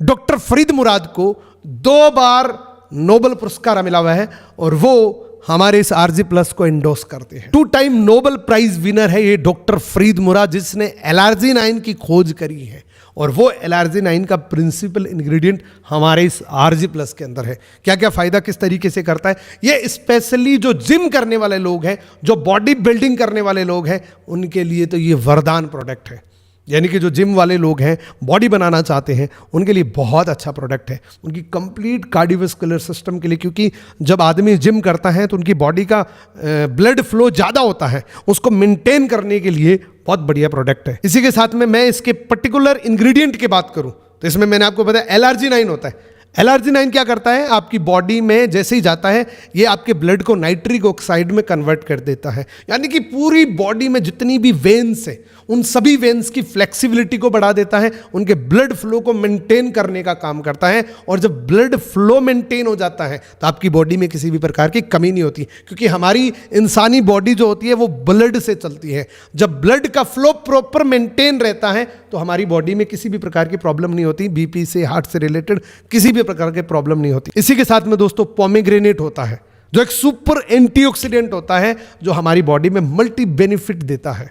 [SPEAKER 1] डॉक्टर फरीद मुराद को 2 बार नोबेल पुरस्कार मिला हुआ है, और वो हमारे इस आरजी प्लस को एंडोर्स करते हैं। 2 टाइम नोबेल प्राइज विनर है ये डॉक्टर फरीद मुराद, जिसने LRG9 की खोज करी है, और वो LRG9 का प्रिंसिपल इंग्रेडिएंट हमारे इस आरजी प्लस के अंदर है। क्या क्या फायदा किस तरीके से करता है ये स्पेशली जो जिम करने वाले लोग हैं, जो बॉडी बिल्डिंग करने वाले लोग हैं, उनके लिए तो ये वरदान प्रोडक्ट है। यानी कि जो जिम वाले लोग हैं, बॉडी बनाना चाहते हैं, उनके लिए बहुत अच्छा प्रोडक्ट है। उनकी कंप्लीट कार्डियोवैस्कुलर सिस्टम के लिए, क्योंकि जब आदमी जिम करता है तो उनकी बॉडी का ब्लड फ्लो ज़्यादा होता है, उसको मेंटेन करने के लिए बहुत बढ़िया प्रोडक्ट है। इसी के साथ में मैं इसके पर्टिकुलर इंग्रेडिएंट की बात करूं तो इसमें मैंने आपको बताया LRG9 होता है। LRG9 क्या करता है, आपकी बॉडी में जैसे ही जाता है ये आपके ब्लड को नाइट्रिक ऑक्साइड में कन्वर्ट कर देता है, यानी कि पूरी बॉडी में जितनी भी वेन्स है उन सभी वेन्स की फ्लेक्सिबिलिटी को बढ़ा देता है, उनके ब्लड फ्लो को मेंटेन करने का काम करता है। और जब ब्लड फ्लो मेंटेन हो जाता है तो आपकी बॉडी में किसी भी प्रकार की कमी नहीं होती, क्योंकि हमारी इंसानी बॉडी जो होती है वो ब्लड से चलती है। जब ब्लड का फ्लो प्रॉपर मेंटेन रहता है तो हमारी बॉडी में किसी भी प्रकार की प्रॉब्लम नहीं होती, BP से, हार्ट से रिलेटेड किसी भी प्रकार की प्रॉब्लम नहीं होती। इसी के साथ में दोस्तों पोमेग्रेनेट होता है, जो एक सुपर एंटीऑक्सीडेंट होता है, जो हमारी बॉडी में मल्टी बेनिफिट देता है।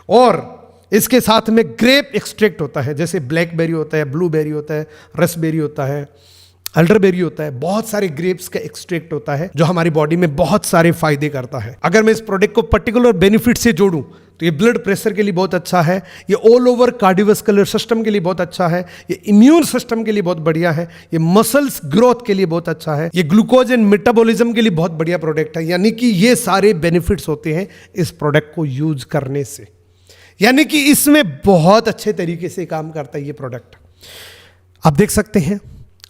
[SPEAKER 1] और इसके साथ में ग्रेप एक्सट्रैक्ट होता है, जैसे ब्लैकबेरी होता है, ब्लूबेरी होता है, रसबेरी होता है, अल्डरबेरी होता है, बहुत सारे ग्रेप्स का एक्सट्रैक्ट होता है, जो हमारी बॉडी में बहुत सारे फायदे करता है। अगर मैं इस प्रोडक्ट को पर्टिकुलर बेनिफिट से जोड़ूं तो ये ब्लड प्रेशर के लिए बहुत अच्छा है, ये ऑल ओवर कार्डियोवैस्कुलर सिस्टम के लिए बहुत अच्छा है, ये इम्यून सिस्टम के लिए बहुत बढ़िया है, ये मसल्स ग्रोथ के लिए बहुत अच्छा है, ये ग्लूकोज एंड मेटाबॉलिज्म के लिए बहुत बढ़िया प्रोडक्ट है। यानी कि ये सारे बेनिफिट्स होते हैं इस प्रोडक्ट को यूज करने से, यानी कि इसमें बहुत अच्छे तरीके से काम करता है ये प्रोडक्ट। आप देख सकते हैं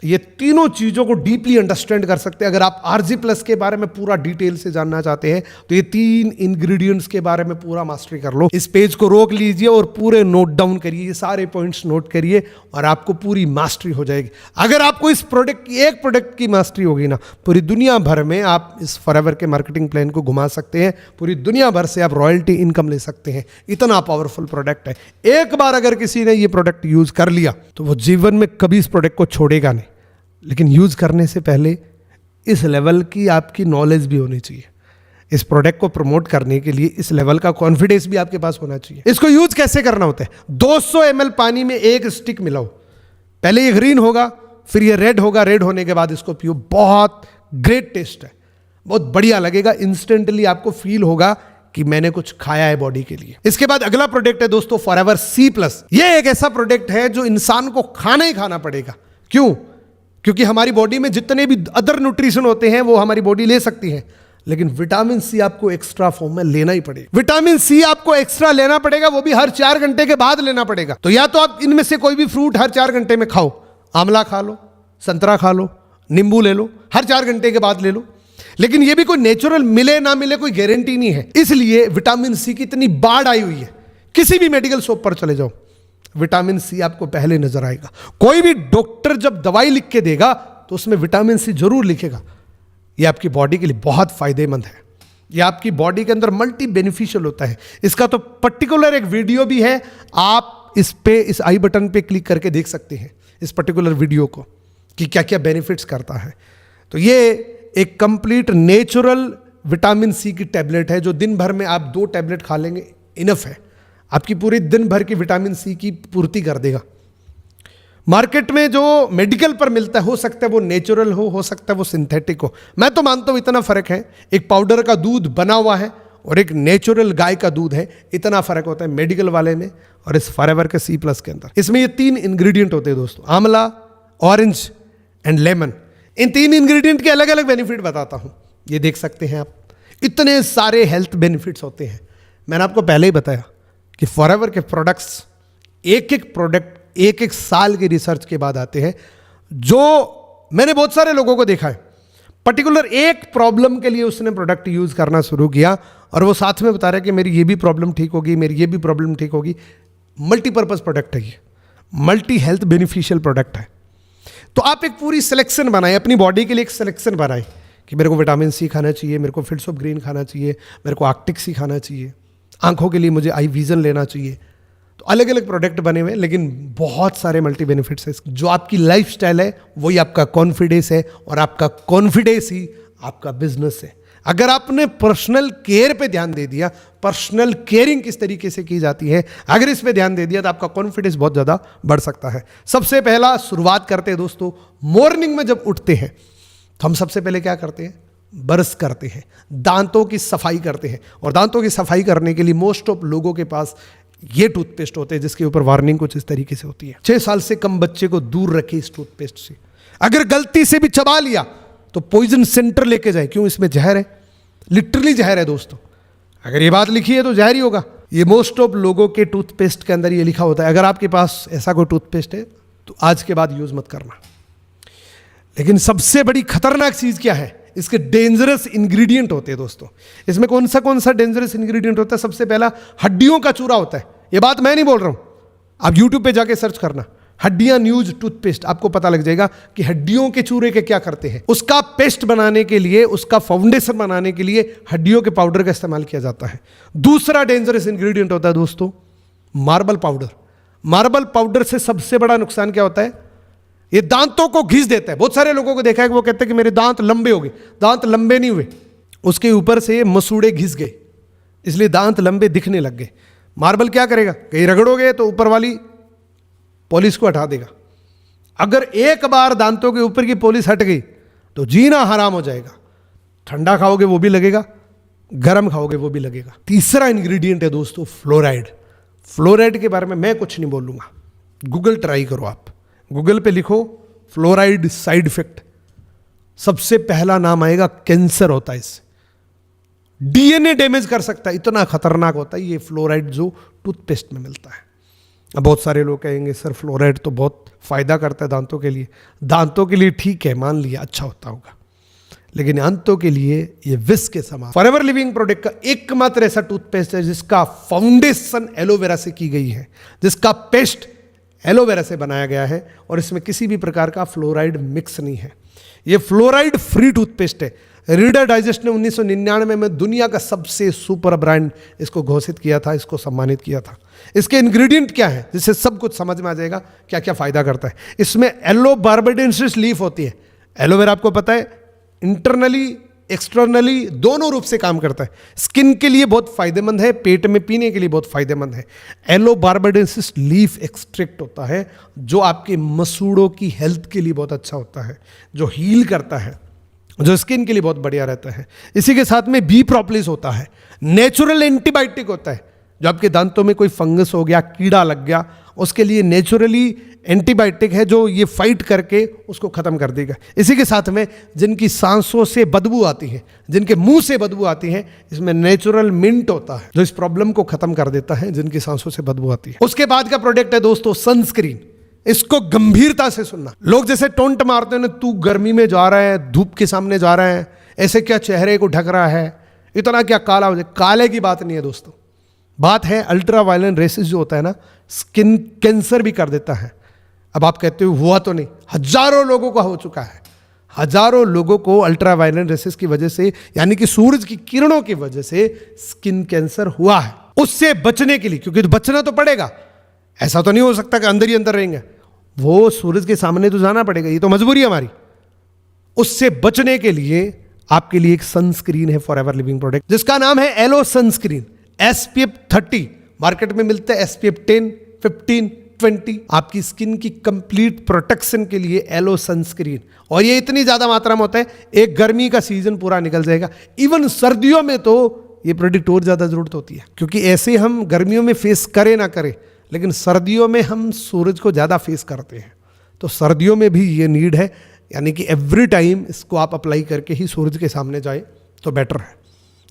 [SPEAKER 1] ये तीनों चीजों को डीपली अंडरस्टैंड कर सकते हैं। अगर आप आरजी प्लस के बारे में पूरा डिटेल से जानना चाहते हैं तो ये 3 इंग्रेडिएंट्स के बारे में पूरा मास्टरी कर लो। इस पेज को रोक लीजिए और पूरे नोट डाउन करिए, ये सारे पॉइंट्स नोट करिए और आपको पूरी मास्टरी हो जाएगी। अगर आपको इस प्रोडक्ट की, एक प्रोडक्ट की मास्टरी होगी ना, पूरी दुनिया भर में आप इस फॉरएवर के मार्केटिंग प्लान को घुमा सकते हैं, पूरी दुनिया भर से आप रॉयल्टी इनकम ले सकते हैं। इतना पावरफुल प्रोडक्ट है। एक बार अगर किसी ने ये प्रोडक्ट यूज कर लिया तो वो जीवन में कभी इस प्रोडक्ट को छोड़ेगा नहीं, लेकिन यूज करने से पहले इस लेवल की आपकी नॉलेज भी होनी चाहिए। इस प्रोडक्ट को प्रमोट करने के लिए इस लेवल का कॉन्फिडेंस भी आपके पास होना चाहिए। इसको यूज कैसे करना होता है, 200 ml पानी में 1 स्टिक मिलाओ। पहले ये ग्रीन होगा, फिर ये रेड होगा, रेड होने के बाद इसको पियो। बहुत ग्रेट टेस्ट है, बहुत बढ़िया लगेगा। इंस्टेंटली आपको फील होगा कि मैंने कुछ खाया है बॉडी के लिए। इसके बाद अगला प्रोडक्ट है दोस्तों फॉरएवर C+। ये एक ऐसा प्रोडक्ट है जो इंसान को खाना ही खाना पड़ेगा। क्यों? क्योंकि हमारी बॉडी में जितने भी अदर न्यूट्रिशन होते हैं वो हमारी बॉडी ले सकती है, लेकिन विटामिन C आपको एक्स्ट्रा फॉर्म में लेना ही पड़ेगा। विटामिन C आपको एक्स्ट्रा लेना पड़ेगा, वो भी हर 4 घंटे के बाद लेना पड़ेगा। तो या तो आप इनमें से कोई भी फ्रूट हर 4 घंटे में खाओ, आंवला खा लो, संतरा खा लो, नींबू ले लो, हर 4 घंटे के बाद ले लो। लेकिन ये भी कोई नेचुरल मिले ना मिले कोई गारंटी नहीं है, इसलिए विटामिन C की इतनी बाढ़ आई हुई है। किसी भी मेडिकल शॉप पर चले जाओ, विटामिन C आपको पहले नजर आएगा। कोई भी डॉक्टर जब दवाई लिख के देगा तो तो उसमें विटामिन सी जरूर लिखेगा। ये आपकी बॉडी के लिए बहुत फायदेमंद है, ये आपकी बॉडी के अंदर मल्टी बेनिफिशियल होता है। इसका तो पर्टिकुलर एक वीडियो भी है, आप इस आई बटन पे क्लिक करके देख सकते हैं इस पर्टिकुलर वीडियो को कि क्या क्या बेनिफिट्स करता है। तो ये एक कंप्लीट नेचुरल विटामिन सी की टैबलेट है, जो दिन भर में आप 2 टैबलेट खा लेंगे इनफ है, आपकी पूरी दिन भर की विटामिन सी की पूर्ति कर देगा। मार्केट में जो मेडिकल पर मिलता है, हो सकता है वो नेचुरल हो सकता है वो सिंथेटिक हो। मैं तो मानता हूं इतना फर्क है, एक पाउडर का दूध बना हुआ है और एक नेचुरल गाय का दूध है, इतना फर्क होता है मेडिकल वाले में और इस फॉरएवर के C+ के अंदर। इसमें ये 3 इंग्रेडिएंट होते हैं दोस्तों, आंवला, orange and lemon. In 3 ingredient के अलग अलग बेनिफिट बताता हूं, ये देख सकते हैं आप। इतने सारे हेल्थ बेनिफिट्स होते हैं। मैंने आपको पहले ही बताया कि फॉरएवर के प्रोडक्ट्स एक एक प्रोडक्ट एक साल की रिसर्च के बाद आते हैं। जो मैंने बहुत सारे लोगों को देखा है, पर्टिकुलर एक प्रॉब्लम के लिए उसने प्रोडक्ट यूज करना शुरू किया और वो साथ में बता रहा है कि मेरी ये भी प्रॉब्लम ठीक होगी, मेरी ये भी प्रॉब्लम ठीक होगी। मल्टीपर्पज प्रोडक्ट है ये, मल्टी हेल्थ बेनिफिशियल प्रोडक्ट है। तो आप एक पूरी सिलेक्शन बनाए, अपनी बॉडी के लिए एक सिलेक्शन बनाए कि मेरे को विटामिन सी खाना चाहिए, मेरे को फिल्स ऑफ ग्रीन खाना चाहिए, मेरे को आर्कटिक सी खाना चाहिए, आंखों के लिए मुझे आई विजन लेना चाहिए। तो अलग अलग प्रोडक्ट बने हुए हैं, लेकिन बहुत सारे मल्टी बेनिफिट्स हैं। जो आपकी लाइफस्टाइल है वही आपका कॉन्फिडेंस है और आपका कॉन्फिडेंस ही आपका बिजनेस है। अगर आपने पर्सनल केयर पे ध्यान दे दिया, पर्सनल केयरिंग किस तरीके से की जाती है, अगर इस पे ध्यान दे दिया तो आपका कॉन्फिडेंस बहुत ज़्यादा बढ़ सकता है। सबसे पहला शुरुआत करते हैं दोस्तों, मॉर्निंग में जब उठते हैं तो हम सबसे पहले क्या करते हैं, ब्रश करते हैं, दांतों की सफाई करते हैं। और दांतों की सफाई करने के लिए मोस्ट ऑफ लोगों के पास ये टूथपेस्ट होते हैं जिसके ऊपर वार्निंग कुछ इस तरीके से होती है। 6 साल से कम बच्चे को दूर रखें इस टूथपेस्ट से। अगर गलती से भी चबा लिया तो पॉइजन सेंटर लेके जाए, क्यों, इसमें जहर है, लिटरली जहर है दोस्तों। अगर ये बात लिखी है तो जहर ही होगा। ये मोस्ट ऑफ लोगों के टूथपेस्ट के अंदर ये लिखा होता है। अगर आपके पास ऐसा कोई टूथपेस्ट है तो आज के बाद यूज मत करना। लेकिन सबसे बड़ी खतरनाक चीज क्या है, इसके डेंजरस इंग्रेडिएंट होते हैं दोस्तों। इसमें कौन सा डेंजरस इंग्रेडिएंट होता है? सबसे पहला हड्डियों का चूरा होता है। ये बात मैं नहीं बोल रहा हूं, आप YouTube पे जाके सर्च करना, हड्डियां न्यूज टूथपेस्ट, आपको पता लग जाएगा कि हड्डियों के चूरे के क्या करते हैं। उसका पेस्ट बनाने के लिए, उसका फाउंडेशन बनाने के लिए हड्डियों के पाउडर का इस्तेमाल किया जाता है। दूसरा डेंजरस इंग्रेडिएंट होता है दोस्तों मार्बल पाउडर। मार्बल पाउडर से सबसे बड़ा नुकसान क्या होता है, ये दांतों को घिस देता है। बहुत सारे लोगों को देखा है कि वो कहते हैं कि मेरे दांत लंबे हो गए। दांत लंबे नहीं हुए, उसके ऊपर से मसूड़े घिस गए, इसलिए दांत लंबे दिखने लग गए। मार्बल क्या करेगा, कहीं रगड़ोगे तो ऊपर वाली पॉलिश को हटा देगा। अगर एक बार दांतों के ऊपर की पॉलिश हट गई तो जीना हराम हो जाएगा। ठंडा खाओगे वो भी लगेगा, गर्म खाओगे वो भी लगेगा। तीसरा इंग्रेडिएंट है दोस्तों फ्लोराइड। फ्लोराइड के बारे में मैं कुछ नहीं बोलूंगा, गूगल ट्राई करो, आप गूगल पे लिखो फ्लोराइड साइड इफेक्ट, सबसे पहला नाम आएगा, कैंसर होता है इससे, डीएनए डैमेज कर सकता है, इतना खतरनाक होता है ये फ्लोराइड जो टूथपेस्ट में मिलता है। अब बहुत सारे लोग कहेंगे सर फ्लोराइड तो बहुत फायदा करता है दांतों के लिए। दांतों के लिए ठीक है, मान लिया अच्छा होता होगा, लेकिन दांतों के लिए ये विष के समान। फॉरएवर लिविंग प्रोडक्ट का एकमात्र ऐसा टूथपेस्ट है जिसका फाउंडेशन एलोवेरा से की गई है, जिसका पेस्ट एलोवेरा से बनाया गया है और इसमें किसी भी प्रकार का फ्लोराइड मिक्स नहीं है। ये फ्लोराइड फ्री टूथपेस्ट है। रीडर डाइजेस्ट ने 1999 में दुनिया का सबसे सुपर ब्रांड इसको घोषित किया था, इसको सम्मानित किया था। इसके इंग्रेडिएंट क्या है जिससे सब कुछ समझ में आ जाएगा क्या क्या फायदा करता है। इसमें एलो बार्बाडेंसिस लीफ होती है। एलोवेरा आपको पता है इंटरनली एक्सटर्नली दोनों रूप से काम करता है। स्किन के लिए बहुत फायदेमंद है, पेट में पीने के लिए बहुत फायदेमंद है। एलो बार्बाडेंसिस लीफ एक्सट्रैक्ट होता है जो आपके मसूड़ों की हेल्थ के लिए बहुत अच्छा होता है, जो हील करता है, जो स्किन के लिए बहुत बढ़िया रहता है। इसी के साथ में बी प्रोपोलिस होता है, नेचुरल एंटीबायोटिक होता है। जो आपके दांतों में कोई फंगस हो गया, कीड़ा लग गया, उसके लिए नेचुरली एंटीबायोटिक है जो ये फाइट करके उसको खत्म कर देगा। इसी के साथ में जिनकी सांसों से बदबू आती है, जिनके मुंह से बदबू आती है, इसमें नेचुरल मिंट होता है जो इस प्रॉब्लम को खत्म कर देता है, जिनकी सांसों से बदबू आती है। उसके बाद का प्रोडक्ट है दोस्तों सनस्क्रीन। इसको गंभीरता से सुनना। लोग जैसे टोंट मारते हैं, तू गर्मी में जा रहा है, धूप के सामने जा रहा है, ऐसे क्या चेहरे को ढक रहा है, इतना क्या काला हो जाए। काले की बात नहीं है दोस्तों, बात है अल्ट्रा वायलेंट रेसेस जो होता है ना, स्किन कैंसर भी कर देता है। अब आप कहते हो हुआ तो नहीं, हजारों लोगों का हो चुका है। हजारों लोगों को अल्ट्रावायलेट रेसेस की वजह से, यानी कि सूरज की किरणों की वजह से स्किन कैंसर हुआ है। उससे बचने के लिए, क्योंकि बचना तो पड़ेगा, ऐसा तो नहीं हो सकता कि अंदर ही अंदर रहेंगे, वो सूरज के सामने तो जाना पड़ेगा, ये तो मजबूरी है हमारी। उससे बचने के लिए आपके लिए एक सनस्क्रीन है फॉरएवर लिविंग प्रोडक्ट, जिसका नाम है एलो सनस्क्रीन। SPF 30 मार्केट में मिलता है, SPF 10, 15, 20। आपकी स्किन की कंप्लीट प्रोटेक्शन के लिए एलो सनस्क्रीन, और ये इतनी ज्यादा मात्रा में होता है, एक गर्मी का सीजन पूरा निकल जाएगा। इवन सर्दियों में तो ये प्रोडक्ट और ज्यादा जरूरत होती है, क्योंकि ऐसे हम गर्मियों में फेस करें ना करें, लेकिन सर्दियों में हम सूरज को ज्यादा फेस करते हैं, तो सर्दियों में भी ये नीड है, यानी कि एवरी टाइम इसको आप अप्लाई करके ही सूरज के सामने जाए तो बेटर है,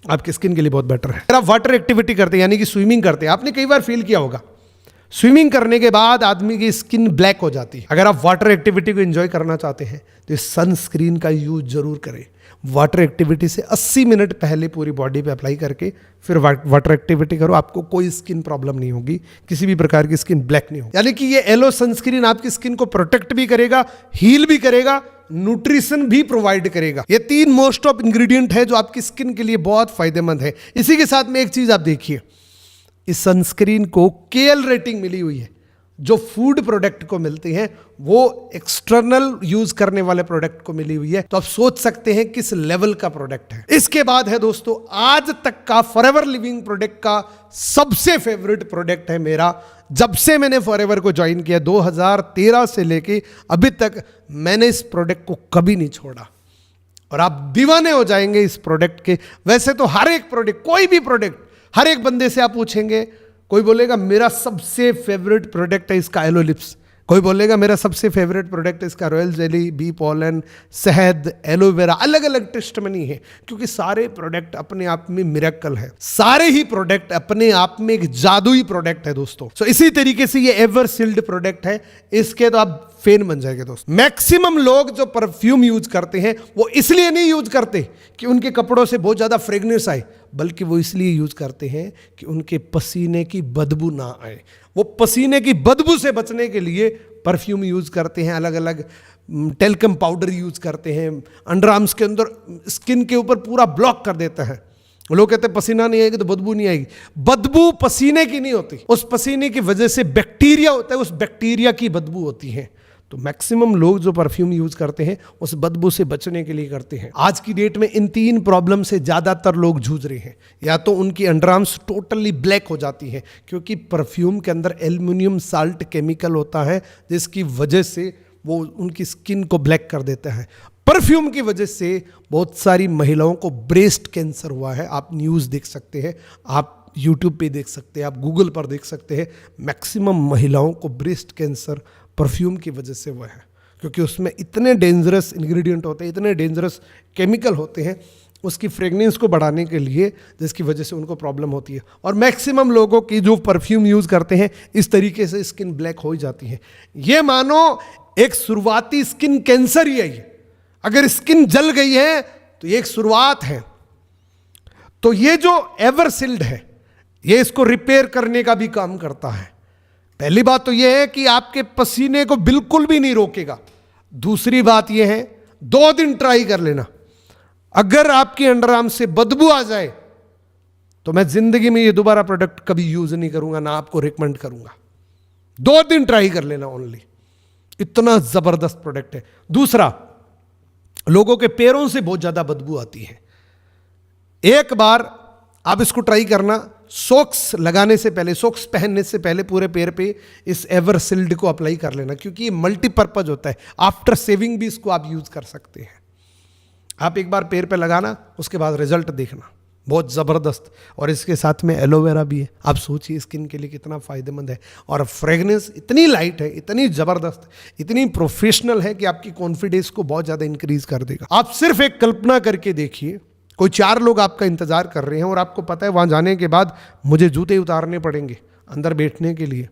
[SPEAKER 1] आपकी स्किन के लिए बहुत बेटर है। अगर आप वाटर एक्टिविटी करते हैं, यानी कि स्विमिंग करते हैं, आपने कई बार फील किया होगा स्विमिंग करने के बाद आदमी की स्किन ब्लैक हो जाती है। अगर आप वाटर एक्टिविटी को एंजॉय करना चाहते हैं तो इस सनस्क्रीन का यूज जरूर करें। वाटर एक्टिविटी से 80 मिनट पहले पूरी बॉडी पे अप्लाई करके फिर वाटर एक्टिविटी करो, आपको कोई स्किन प्रॉब्लम नहीं होगी, किसी भी प्रकार की स्किन ब्लैक नहीं होगी। यानी कि ये एलो सनस्क्रीन आपकी स्किन को प्रोटेक्ट भी करेगा, हील भी करेगा, न्यूट्रिशन भी प्रोवाइड करेगा। ये 3 मोस्ट ऑफ इंग्रेडिएंट है जो आपकी स्किन के लिए बहुत फायदेमंद है। इसी के साथ में एक चीज आप देखिए, इस सनस्क्रीन को KL रेटिंग मिली हुई है। जो फूड प्रोडक्ट को मिलती हैं वो एक्सटर्नल यूज करने वाले प्रोडक्ट को मिली हुई है, तो आप सोच सकते हैं किस लेवल का प्रोडक्ट है। इसके बाद है दोस्तों, आज तक का फॉरएवर लिविंग प्रोडक्ट का सबसे फेवरेट प्रोडक्ट है मेरा। जब से मैंने फॉरएवर को ज्वाइन किया 2013 से लेके अभी तक, मैंने इस प्रोडक्ट को कभी नहीं छोड़ा, और आप दीवाने हो जाएंगे इस प्रोडक्ट के। वैसे तो हर एक प्रोडक्ट, कोई भी प्रोडक्ट, हर एक बंदे से आप पूछेंगे, कोई बोलेगा मेरा सबसे फेवरेट प्रोडक्ट है इसका एलो लिप्स, कोई बोलेगा मेरा सबसे फेवरेट प्रोडक्ट इसका रॉयल जेली, बी पॉलन, शहद, एलोवेरा। अलग अलग टेस्टमनी है, क्योंकि सारे प्रोडक्ट अपने आप में मिरेकल है, सारे ही प्रोडक्ट अपने आप में एक जादुई प्रोडक्ट है दोस्तों। सो इसी तरीके से ये एवर सील्ड प्रोडक्ट है, इसके तो आप फैन बन जाएंगे दोस्तों। मैक्सिमम लोग जो परफ्यूम यूज करते हैं वो इसलिए नहीं यूज करते कि उनके कपड़ों से बहुत ज्यादा फ्रेग्रेंस आए, बल्कि वो इसलिए यूज करते हैं कि उनके पसीने की बदबू ना आए। वो पसीने की बदबू से बचने के लिए परफ्यूम यूज करते हैं, अलग अलग टेल्कम पाउडर यूज करते हैं, अंडरआर्म्स के अंदर स्किन के ऊपर पूरा ब्लॉक कर देता है। लोग कहते हैं पसीना नहीं आएगी तो बदबू नहीं आएगी। बदबू पसीने की नहीं होती, उस पसीने की वजह से बैक्टीरिया होता है, उस बैक्टीरिया की बदबू होती है। तो मैक्सिमम लोग जो परफ्यूम यूज करते हैं उस बदबू से बचने के लिए करते हैं। आज की डेट में इन 3 प्रॉब्लम से ज्यादातर लोग जूझ रहे हैं। या तो उनकी अंडरआर्म्स टोटली ब्लैक हो जाती है, क्योंकि परफ्यूम के अंदर एल्युमिनियम साल्ट केमिकल होता है, जिसकी वजह से वो उनकी स्किन को ब्लैक कर देता है। परफ्यूम की वजह से बहुत सारी महिलाओं को ब्रेस्ट कैंसर हुआ है। आप न्यूज़ देख सकते हैं, आप यूट्यूब पे देख सकते हैं, आप गूगल पर देख सकते हैं। मैक्सिमम महिलाओं को ब्रेस्ट कैंसर परफ्यूम की वजह से हुआ है, क्योंकि उसमें इतने डेंजरस इंग्रेडिएंट होते हैं, इतने डेंजरस केमिकल होते हैं उसकी फ्रेगनेंस को बढ़ाने के लिए, जिसकी वजह से उनको प्रॉब्लम होती है। और मैक्सिमम लोगों की जो परफ्यूम यूज़ करते हैं इस तरीके से स्किन ब्लैक हो जाती है। ये मानो एक शुरुआती स्किन कैंसर ही है ये। अगर स्किन जल गई है तो ये एक शुरुआत है। तो ये जो एवरसील्ड है ये इसको रिपेयर करने का भी काम करता है। पहली बात तो यह है कि आपके पसीने को बिल्कुल भी नहीं रोकेगा। दूसरी बात यह है, 2 दिन ट्राई कर लेना, अगर आपकी अंडरआर्म से बदबू आ जाए तो मैं जिंदगी में ये दोबारा प्रोडक्ट कभी यूज नहीं करूंगा, ना आपको रिकमेंड करूंगा। 2 दिन ट्राई कर लेना ओनली, इतना जबरदस्त प्रोडक्ट है। दूसरा, लोगों के पैरों से बहुत ज्यादा बदबू आती है। एक बार आप इसको ट्राई करना, सॉक्स लगाने से पहले, सॉक्स पहनने से पहले पूरे पैर पे इस एवरसील्ड को अप्लाई कर लेना, क्योंकि ये मल्टीपर्पज होता है। आफ्टर सेविंग भी इसको आप यूज कर सकते हैं। आप एक बार पैर पे लगाना, उसके बाद रिजल्ट देखना, बहुत ज़बरदस्त। और इसके साथ में एलोवेरा भी है। आप सोचिए स्किन के लिए कितना फ़ायदेमंद है। और फ्रेगनेंस इतनी लाइट है, इतनी ज़बरदस्त, इतनी प्रोफेशनल है कि आपकी कॉन्फिडेंस को बहुत ज़्यादा इंक्रीज कर देगा। आप सिर्फ एक कल्पना करके देखिए, कोई 4 लोग आपका इंतजार कर रहे हैं और आपको पता है वहाँ जाने के बाद मुझे जूते उतारने पड़ेंगे अंदर बैठने के लिए।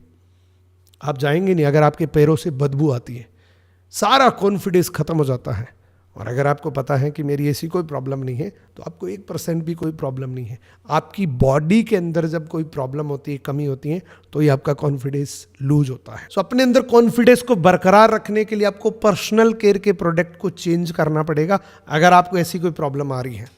[SPEAKER 1] आप जाएंगे नहीं अगर आपके पैरों से बदबू आती है, सारा कॉन्फिडेंस खत्म हो जाता है। और अगर आपको पता है कि मेरी ऐसी कोई प्रॉब्लम नहीं है, तो आपको 1% भी कोई प्रॉब्लम नहीं है। आपकी बॉडी के अंदर जब कोई प्रॉब्लम होती है, कमी होती है, तो ये आपका कॉन्फिडेंस लूज होता है। सो अपने अंदर कॉन्फिडेंस को बरकरार रखने के लिए आपको पर्सनल केयर के प्रोडक्ट को चेंज करना पड़ेगा अगर आपको ऐसी कोई प्रॉब्लम आ रही है।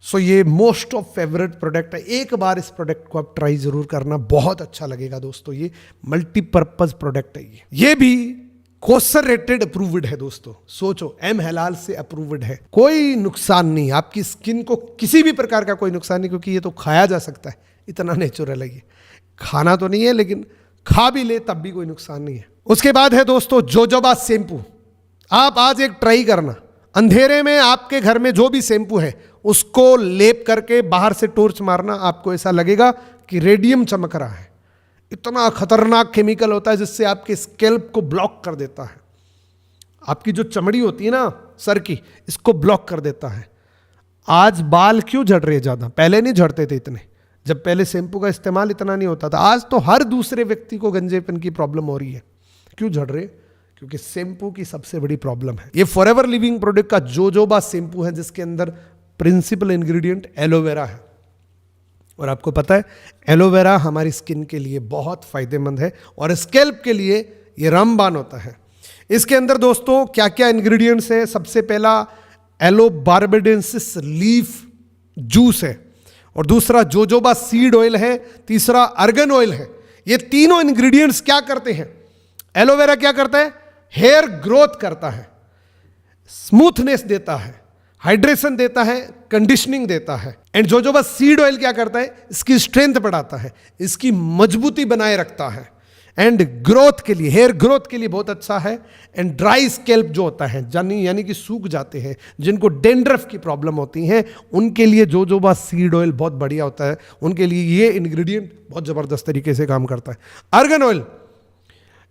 [SPEAKER 1] सो ये मोस्ट ऑफ फेवरेट प्रोडक्ट है। एक बार इस प्रोडक्ट को आप ट्राई जरूर करना, बहुत अच्छा लगेगा दोस्तों। ये मल्टीपर्पज प्रोडक्ट है। ये भी कोसर रेटेड अप्रूव्ड है दोस्तों। सोचो, एम हलाल से अप्रूव्ड है, कोई नुकसान नहीं, आपकी स्किन को किसी भी प्रकार का कोई नुकसान नहीं, क्योंकि ये तो खाया जा सकता है, इतना नेचुरल है ये। खाना तो नहीं है, लेकिन खा भी ले तब भी कोई नुकसान नहीं है। उसके बाद है दोस्तों जोजोबा शैम्पू। आप आज एक ट्राई करना, अंधेरे में आपके घर में जो भी शैम्पू है उसको लेप करके बाहर से टॉर्च मारना, आपको ऐसा लगेगा कि रेडियम चमक रहा है। इतना खतरनाक केमिकल होता है जिससे आपके स्कैल्प को ब्लॉक कर देता है। आपकी जो चमड़ी होती है ना सर की, इसको ब्लॉक कर देता है। आज बाल क्यों झड़ रहे हैं ज़्यादा? पहले नहीं झड़ते थे इतने, जब पहले शैम्पू का इस्तेमाल इतना नहीं होता था। आज तो हर दूसरे व्यक्ति को गंजेपन की प्रॉब्लम हो रही है। क्यों झड़ रहे? क्योंकि शैम्पू की सबसे बड़ी प्रॉब्लम है। ये फॉरएवर लिविंग प्रोडक्ट का जोजोबा शैम्पू है, जिसके अंदर प्रिंसिपल इंग्रेडिएंट एलोवेरा है। और आपको पता है एलोवेरा हमारी स्किन के लिए बहुत फायदेमंद है और स्कैल्प के लिए ये रामबाण होता है। इसके अंदर दोस्तों क्या क्या इंग्रेडिएंट्स है? सबसे पहला एलो बार्बाडेंसिस लीफ जूस है, और दूसरा जोजोबा सीड ऑयल है, तीसरा अर्गन ऑयल है। ये तीनों इंग्रेडिएंट्स क्या करते हैं? एलोवेरा क्या करता है? हेयर ग्रोथ करता है, स्मूथनेस देता है, हाइड्रेशन देता है, कंडीशनिंग देता है। एंड जोजोबा सीड ऑयल क्या करता है? इसकी स्ट्रेंथ बढ़ाता है, इसकी मजबूती बनाए रखता है, एंड ग्रोथ के लिए, हेयर ग्रोथ के लिए बहुत अच्छा है। एंड ड्राई स्कैल्प जो होता है, यानी कि सूख जाते हैं, जिनको डेंड्रफ की प्रॉब्लम होती है, उनके लिए जोजोबा सीड ऑयल बहुत बढ़िया होता है। उनके लिए ये इंग्रेडिएंट बहुत ज़बरदस्त तरीके से काम करता है। अर्गन ऑयल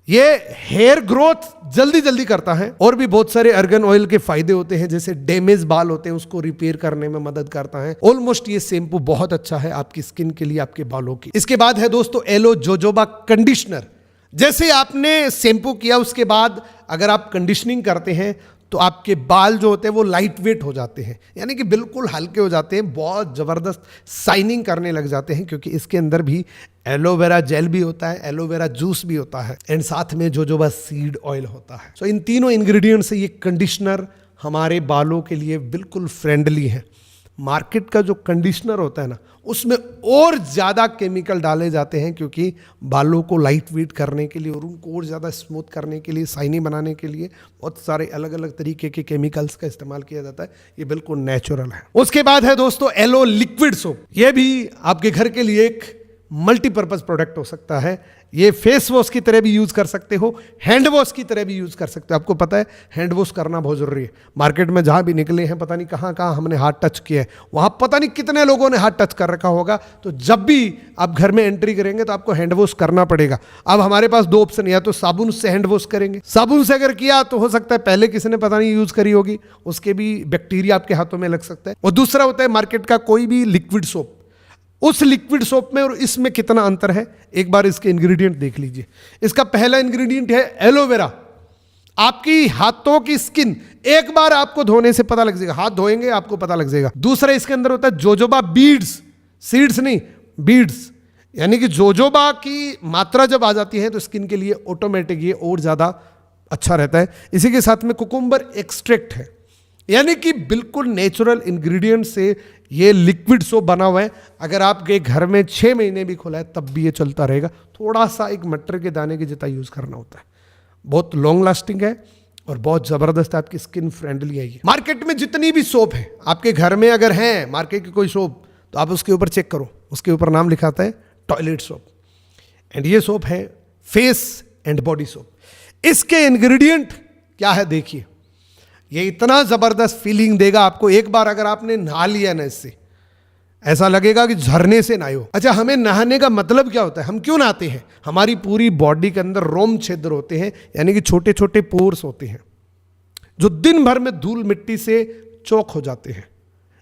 [SPEAKER 1] ये हेयर ग्रोथ जल्दी जल्दी करता है, और भी बहुत सारे अर्गन ऑयल के फायदे होते हैं, जैसे डैमेज बाल होते हैं उसको रिपेयर करने में मदद करता है। ऑलमोस्ट ये शैम्पू बहुत अच्छा है आपकी स्किन के लिए, आपके बालों की। इसके बाद है दोस्तों एलो जोजोबा कंडीशनर। जैसे आपने शैम्पू किया, उसके बाद अगर आप कंडीशनिंग करते हैं तो आपके बाल जो होते हैं वो लाइट वेट हो जाते हैं, यानी कि बिल्कुल हल्के हो जाते हैं, बहुत ज़बरदस्त शाइनिंग करने लग जाते हैं, क्योंकि इसके अंदर भी एलोवेरा जेल भी होता है, एलोवेरा जूस भी होता है, एंड साथ में जोजोबा सीड ऑयल होता है। सो इन तीनों इंग्रेडिएंट्स से ये कंडीशनर हमारे बालों के लिए बिल्कुल फ्रेंडली है। मार्केट का जो कंडीशनर होता है ना, उसमें और ज़्यादा केमिकल डाले जाते हैं, क्योंकि बालों को लाइट वेट करने के लिए और उनको और ज़्यादा स्मूथ करने के लिए, शाइनी बनाने के लिए बहुत सारे अलग अलग तरीके के केमिकल्स का इस्तेमाल किया जाता है। ये बिल्कुल नेचुरल है। उसके बाद है दोस्तों एलो लिक्विड सोप। ये भी आपके घर के लिए एक मल्टीपर्पज प्रोडक्ट हो सकता है। ये फेस वॉश की तरह भी यूज़ कर सकते हो, हैंड वॉश की तरह भी यूज़ कर सकते हो। आपको पता है हैंड वॉश करना बहुत ज़रूरी है। मार्केट में जहाँ भी निकले हैं, पता नहीं कहाँ कहाँ हमने हाथ टच किया है, वहाँ पता नहीं कितने लोगों ने हाथ टच कर रखा होगा। तो जब भी आप घर में एंट्री करेंगे तो आपको हैंड वॉश करना पड़ेगा। अब हमारे पास दो ऑप्शन, या तो साबुन से हैंड वॉश करेंगे। साबुन से अगर किया तो हो सकता है पहले किसी ने पता नहीं यूज़ करी होगी, उसके भी बैक्टीरिया आपके हाथों में लग सकता है। और दूसरा होता है मार्केट का कोई भी लिक्विड सोप। उस लिक्विड सोप में और इसमें कितना अंतर है, एक बार इसके इंग्रेडिएंट देख लीजिए। इसका पहला इंग्रेडिएंट है एलोवेरा। आपकी हाथों की स्किन एक बार आपको धोने से पता लग जाएगा, हाथ धोएंगे आपको पता लग जाएगा। दूसरा इसके अंदर होता है जोजोबा बीड्स, सीड्स नहीं बीड्स, यानी कि जोजोबा की मात्रा जब आ जाती है तो स्किन के लिए ऑटोमेटिक ये और ज़्यादा अच्छा रहता है। इसी के साथ में कुकुम्बर एक्सट्रैक्ट है, यानी कि बिल्कुल नेचुरल इंग्रेडिएंट से ये लिक्विड सोप बना हुआ है। अगर आपके घर में 6 महीने भी खुला है तब भी ये चलता रहेगा। थोड़ा सा एक मटर के दाने की जितना यूज़ करना होता है। बहुत लॉन्ग लास्टिंग है और बहुत ज़बरदस्त आपकी स्किन फ्रेंडली है ये। मार्केट में जितनी भी सोप है आपके घर में अगर है मार्केट की कोई सोप, तो आप उसके ऊपर चेक करो, उसके ऊपर नाम लिखा आता है टॉयलेट सोप। एंड ये सोप है फेस एंड बॉडी सोप। इसके इंग्रेडिएंट क्या है देखिए, ये इतना ज़बरदस्त फीलिंग देगा आपको। एक बार अगर आपने नहा लिया ना, इससे ऐसा लगेगा कि झरने से नहाए हो। अच्छा, हमें नहाने का मतलब क्या होता है? हम क्यों नहाते हैं? हमारी पूरी बॉडी के अंदर रोम छिद्र होते हैं, यानी कि छोटे छोटे पोर्स होते हैं, जो दिन भर में धूल मिट्टी से चौक हो जाते हैं।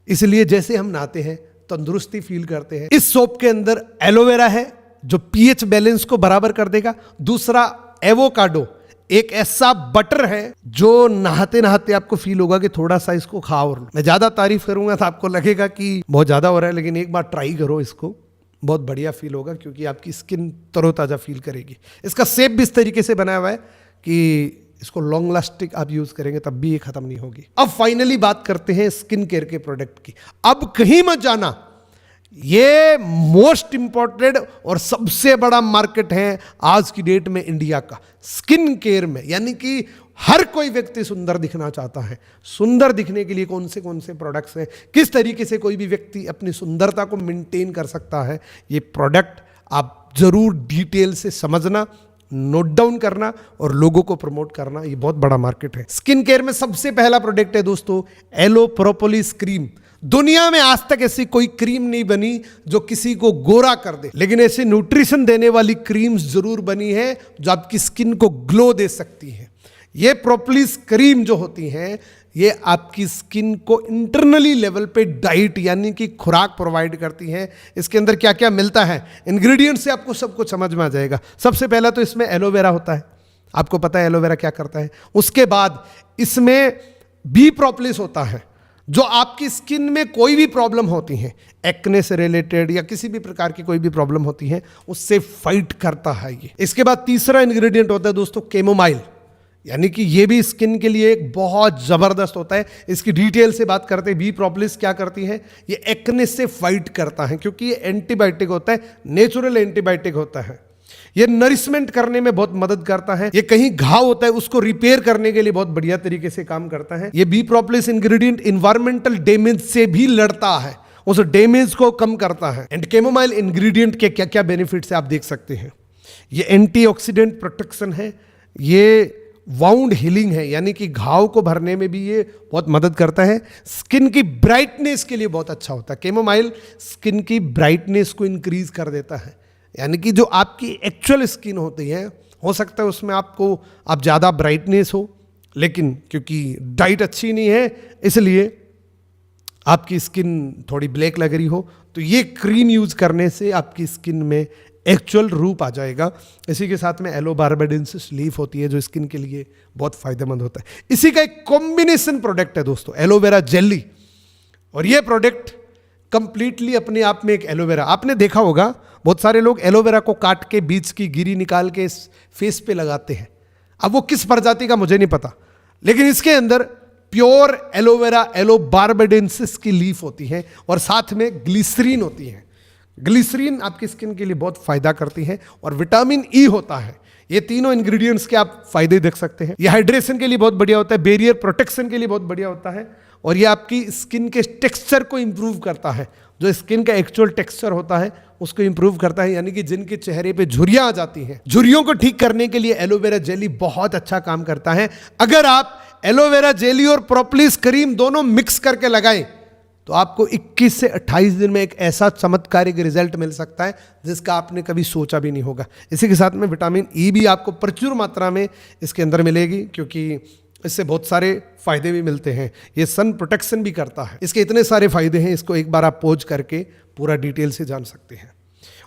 [SPEAKER 1] इसलिए जैसे हम नहाते हैं तंदुरुस्ती फील करते हैं। इस सोप के अंदर एलोवेरा है जो पीएच बैलेंस को बराबर कर देगा। दूसरा एवोकाडो, एक ऐसा बटर है जो नहाते नहाते आपको फील होगा कि थोड़ा सा इसको खाओ और लो। मैं ज्यादा तारीफ करूंगा तो आपको लगेगा कि बहुत ज्यादा हो रहा है, लेकिन एक बार ट्राई करो इसको, बहुत बढ़िया फील होगा क्योंकि आपकी स्किन तरोताजा फील करेगी। इसका शेप भी इस तरीके से बनाया हुआ है कि इसको लॉन्ग लास्टिक आप यूज करेंगे तब भी ये खत्म नहीं होगी। अब फाइनली बात करते हैं स्किन केयर के प्रोडक्ट की। अब कहीं मत जाना, ये मोस्ट इंपॉर्टेंट और सबसे बड़ा मार्केट है आज की डेट में इंडिया का स्किन केयर में। यानी कि हर कोई व्यक्ति सुंदर दिखना चाहता है। सुंदर दिखने के लिए कौन से प्रोडक्ट्स हैं, किस तरीके से कोई भी व्यक्ति अपनी सुंदरता को मेंटेन कर सकता है, ये प्रोडक्ट आप जरूर डिटेल से समझना, नोट डाउन करना और लोगों को प्रमोट करना। ये बहुत बड़ा मार्केट है। स्किन केयर में सबसे पहला प्रोडक्ट है दोस्तों एलो प्रोपोलिस क्रीम। दुनिया में आज तक ऐसी कोई क्रीम नहीं बनी जो किसी को गोरा कर दे, लेकिन ऐसी न्यूट्रिशन देने वाली क्रीम्स जरूर बनी है जो आपकी स्किन को ग्लो दे सकती है। ये प्रोपोलिस क्रीम जो होती हैं ये आपकी स्किन को इंटरनली लेवल पे डाइट यानी कि खुराक प्रोवाइड करती हैं। इसके अंदर क्या क्या मिलता है, इंग्रेडिएंट्स से आपको सब कुछ समझ में आ जाएगा। सबसे पहला तो इसमें एलोवेरा होता है, आपको पता है एलोवेरा क्या करता है। उसके बाद इसमें बी प्रोपोलिस होता है जो आपकी स्किन में कोई भी प्रॉब्लम होती है, एक्ने से रिलेटेड या किसी भी प्रकार की कोई भी प्रॉब्लम होती है, उससे फाइट करता है ये। इसके बाद तीसरा इंग्रेडिएंट होता है दोस्तों कैमोमाइल, यानी कि ये भी स्किन के लिए एक बहुत ज़बरदस्त होता है। इसकी डिटेल से बात करते हैं। बी प्रोपोलिस क्या करती है, ये एक्ने से फाइट करता है क्योंकि ये एंटीबायोटिक होता है, नेचुरल एंटीबायोटिक होता है। ये नरिशमेंट करने में बहुत मदद करता है। ये कहीं घाव होता है उसको रिपेयर करने के लिए बहुत बढ़िया तरीके से काम करता है। ये B propolis ingredient environmental damage से भी लड़ता है, उस डैमेज को कम करता है। एंड कैमोमाइल इंग्रेडिएंट के क्या क्या बेनिफिट्स है आप देख सकते हैं। ये एंटीऑक्सीडेंट प्रोटेक्शन है, ये वाउंड हीलिंग है यानी कि घाव को भरने में भी ये बहुत मदद करता है। स्किन की ब्राइटनेस के लिए बहुत अच्छा होता है। कैमोमाइल स्किन की ब्राइटनेस को इंक्रीज कर देता है, यानी कि जो आपकी एक्चुअल स्किन होती है, हो सकता है उसमें आप ज़्यादा ब्राइटनेस हो, लेकिन क्योंकि डाइट अच्छी नहीं है इसलिए आपकी स्किन थोड़ी ब्लैक लग रही हो, तो ये क्रीम यूज करने से आपकी स्किन में एक्चुअल रूप आ जाएगा। इसी के साथ में एलो बारबेडेंसिस लीफ होती है जो स्किन के लिए बहुत फायदेमंद होता है। इसी का एक कॉम्बिनेशन प्रोडक्ट है दोस्तों एलोवेरा जेली, और ये प्रोडक्ट कंप्लीटली अपने आप में एक एलोवेरा। आपने देखा होगा बहुत सारे लोग एलोवेरा को काट के बीच की गिरी निकाल के फेस पे लगाते हैं। अब वो किस प्रजाति का मुझे नहीं पता, लेकिन इसके अंदर प्योर एलोवेरा एलो बारबेडेंसिस की लीफ होती है और साथ में ग्लिसरीन होती है। ग्लिसरीन आपकी स्किन के लिए बहुत फायदा करती है और विटामिन ई होता है। ये तीनों इंग्रेडिएंट्स के आप फायदे देख सकते हैं। ये हाइड्रेशन के लिए बहुत बढ़िया होता है, बैरियर प्रोटेक्शन के लिए बहुत बढ़िया होता है, और ये आपकी स्किन के टेक्सचर को इंप्रूव करता है। जो स्किन का एक्चुअल टेक्सचर होता है उसको इंप्रूव करता है, यानी कि जिनके चेहरे पे झुर्रियां आ जाती हैं, झुर्रियों को ठीक करने के लिए एलोवेरा जेली बहुत अच्छा काम करता है। अगर आप एलोवेरा जेली और प्रोपोलिस क्रीम दोनों मिक्स करके लगाएं तो आपको 21 से 28 दिन में एक ऐसा चमत्कारिक रिजल्ट मिल सकता है जिसका आपने कभी सोचा भी नहीं होगा। इसी के साथ में विटामिन ई भी आपको प्रचुर मात्रा में इसके अंदर मिलेगी, क्योंकि इससे बहुत सारे फायदे भी मिलते हैं। ये सन प्रोटेक्शन भी करता है। इसके इतने सारे फायदे हैं, इसको एक बार आप पॉज करके पूरा डिटेल से जान सकते हैं।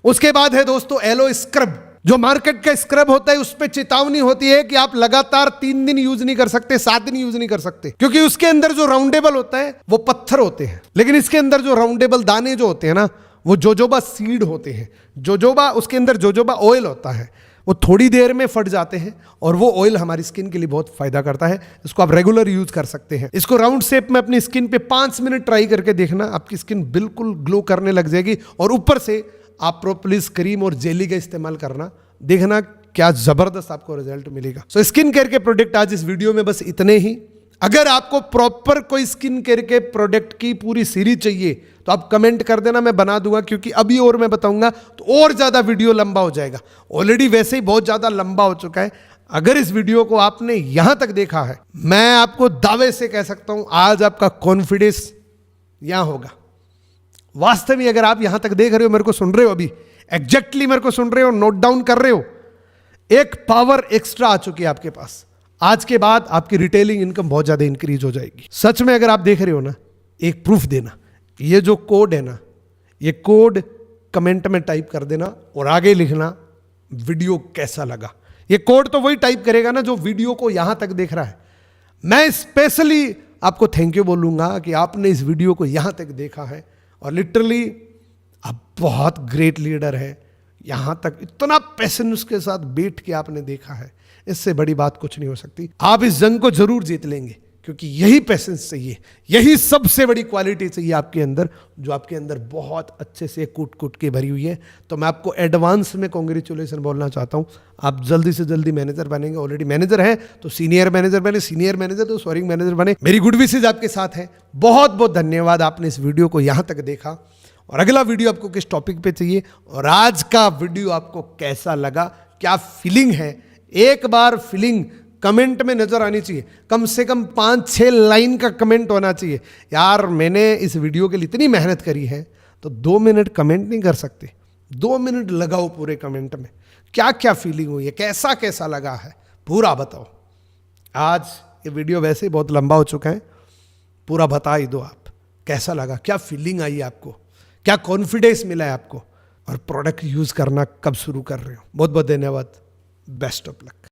[SPEAKER 1] उसके बाद है दोस्तों एलो स्क्रब। जो मार्केट का स्क्रब होता है उस पर चेतावनी होती है कि आप लगातार 3 दिन यूज नहीं कर सकते, 7 दिन यूज नहीं कर सकते, क्योंकि उसके अंदर जो राउंडेबल होता है वो पत्थर होते हैं, लेकिन इसके अंदर जो राउंडेबल दाने जो होते हैं ना वो जोजोबा सीड होते हैं। जोजोबा, उसके अंदर जोजोबा ऑयल होता है, वो थोड़ी देर में फट जाते हैं और वो ऑयल हमारी स्किन के लिए बहुत फायदा करता है। इसको आप रेगुलर यूज कर सकते हैं। इसको राउंड शेप में अपनी स्किन पे 5 मिनट ट्राई करके देखना, आपकी स्किन बिल्कुल ग्लो करने लग जाएगी। और ऊपर से आप प्रोपोलिस क्रीम और जेली का इस्तेमाल करना, देखना क्या जबरदस्त आपको रिजल्ट मिलेगा। सो स्किन केयर के प्रोडक्ट आज इस वीडियो में बस इतने ही। अगर आपको प्रॉपर कोई स्किन केयर के प्रोडक्ट की पूरी सीरीज चाहिए तो आप कमेंट कर देना, मैं बना दूंगा, क्योंकि अभी और मैं बताऊंगा तो और ज्यादा वीडियो लंबा हो जाएगा। ऑलरेडी वैसे ही बहुत ज्यादा लंबा हो चुका है। अगर इस वीडियो को आपने यहां तक देखा है, मैं आपको दावे से कह सकता हूं आज आपका कॉन्फिडेंस यहां होगा। वास्तव में अगर आप यहां तक देख रहे हो, मेरे को सुन रहे हो, अभी एग्जैक्टली मेरे को सुन रहे हो, नोट डाउन कर रहे हो, एक पावर एक्स्ट्रा आ चुकी है आपके पास। आज के बाद आपकी रिटेलिंग इनकम बहुत ज्यादा इंक्रीज हो जाएगी। सच में अगर आप देख रहे हो ना, एक प्रूफ देना, ये जो कोड है ना, ये कोड कमेंट में टाइप कर देना और आगे लिखना वीडियो कैसा लगा। ये कोड तो वही टाइप करेगा ना जो वीडियो को यहां तक देख रहा है। मैं स्पेशली आपको थैंक यू बोलूंगा कि आपने इस वीडियो को यहां तक देखा है और लिटरली आप बहुत ग्रेट लीडर है। यहां तक इतना पैशन उसके साथ बैठ के आपने देखा है, इससे बड़ी बात कुछ नहीं हो सकती। आप इस जंग को जरूर जीत लेंगे क्योंकि यही पैशंस चाहिए, यही सबसे बड़ी क्वालिटी चाहिए आपके अंदर, जो आपके अंदर बहुत अच्छे से कूट कूट के भरी हुई है। तो मैं आपको एडवांस में कॉन्ग्रेचुलेसन बोलना चाहता हूं। आप जल्दी से जल्दी मैनेजर बनेंगे। ऑलरेडी मैनेजर हैं तो सीनियर मैनेजर बने, सीनियर मैनेजर तो सोअरिंग मैनेजर बने। मेरी गुड विशेज आपके साथ है। बहुत बहुत धन्यवाद, आपने इस वीडियो को यहां तक देखा। और अगला वीडियो आपको किस टॉपिक पे चाहिए और आज का वीडियो आपको कैसा लगा, क्या फीलिंग है, एक बार फीलिंग कमेंट में नजर आनी चाहिए। कम से कम 5-6 लाइन का कमेंट होना चाहिए। यार मैंने इस वीडियो के लिए इतनी मेहनत करी है, तो 2 मिनट कमेंट नहीं कर सकते? 2 मिनट लगाओ पूरे कमेंट में, क्या क्या फीलिंग हुई है, कैसा कैसा लगा है, पूरा बताओ। आज ये वीडियो वैसे ही बहुत लंबा हो चुका है, पूरा बता ही दो आप कैसा लगा, क्या फीलिंग आई आपको, क्या कॉन्फिडेंस मिला है आपको, और प्रोडक्ट यूज करना कब शुरू कर रहे हो। बहुत बहुत धन्यवाद। Best of luck.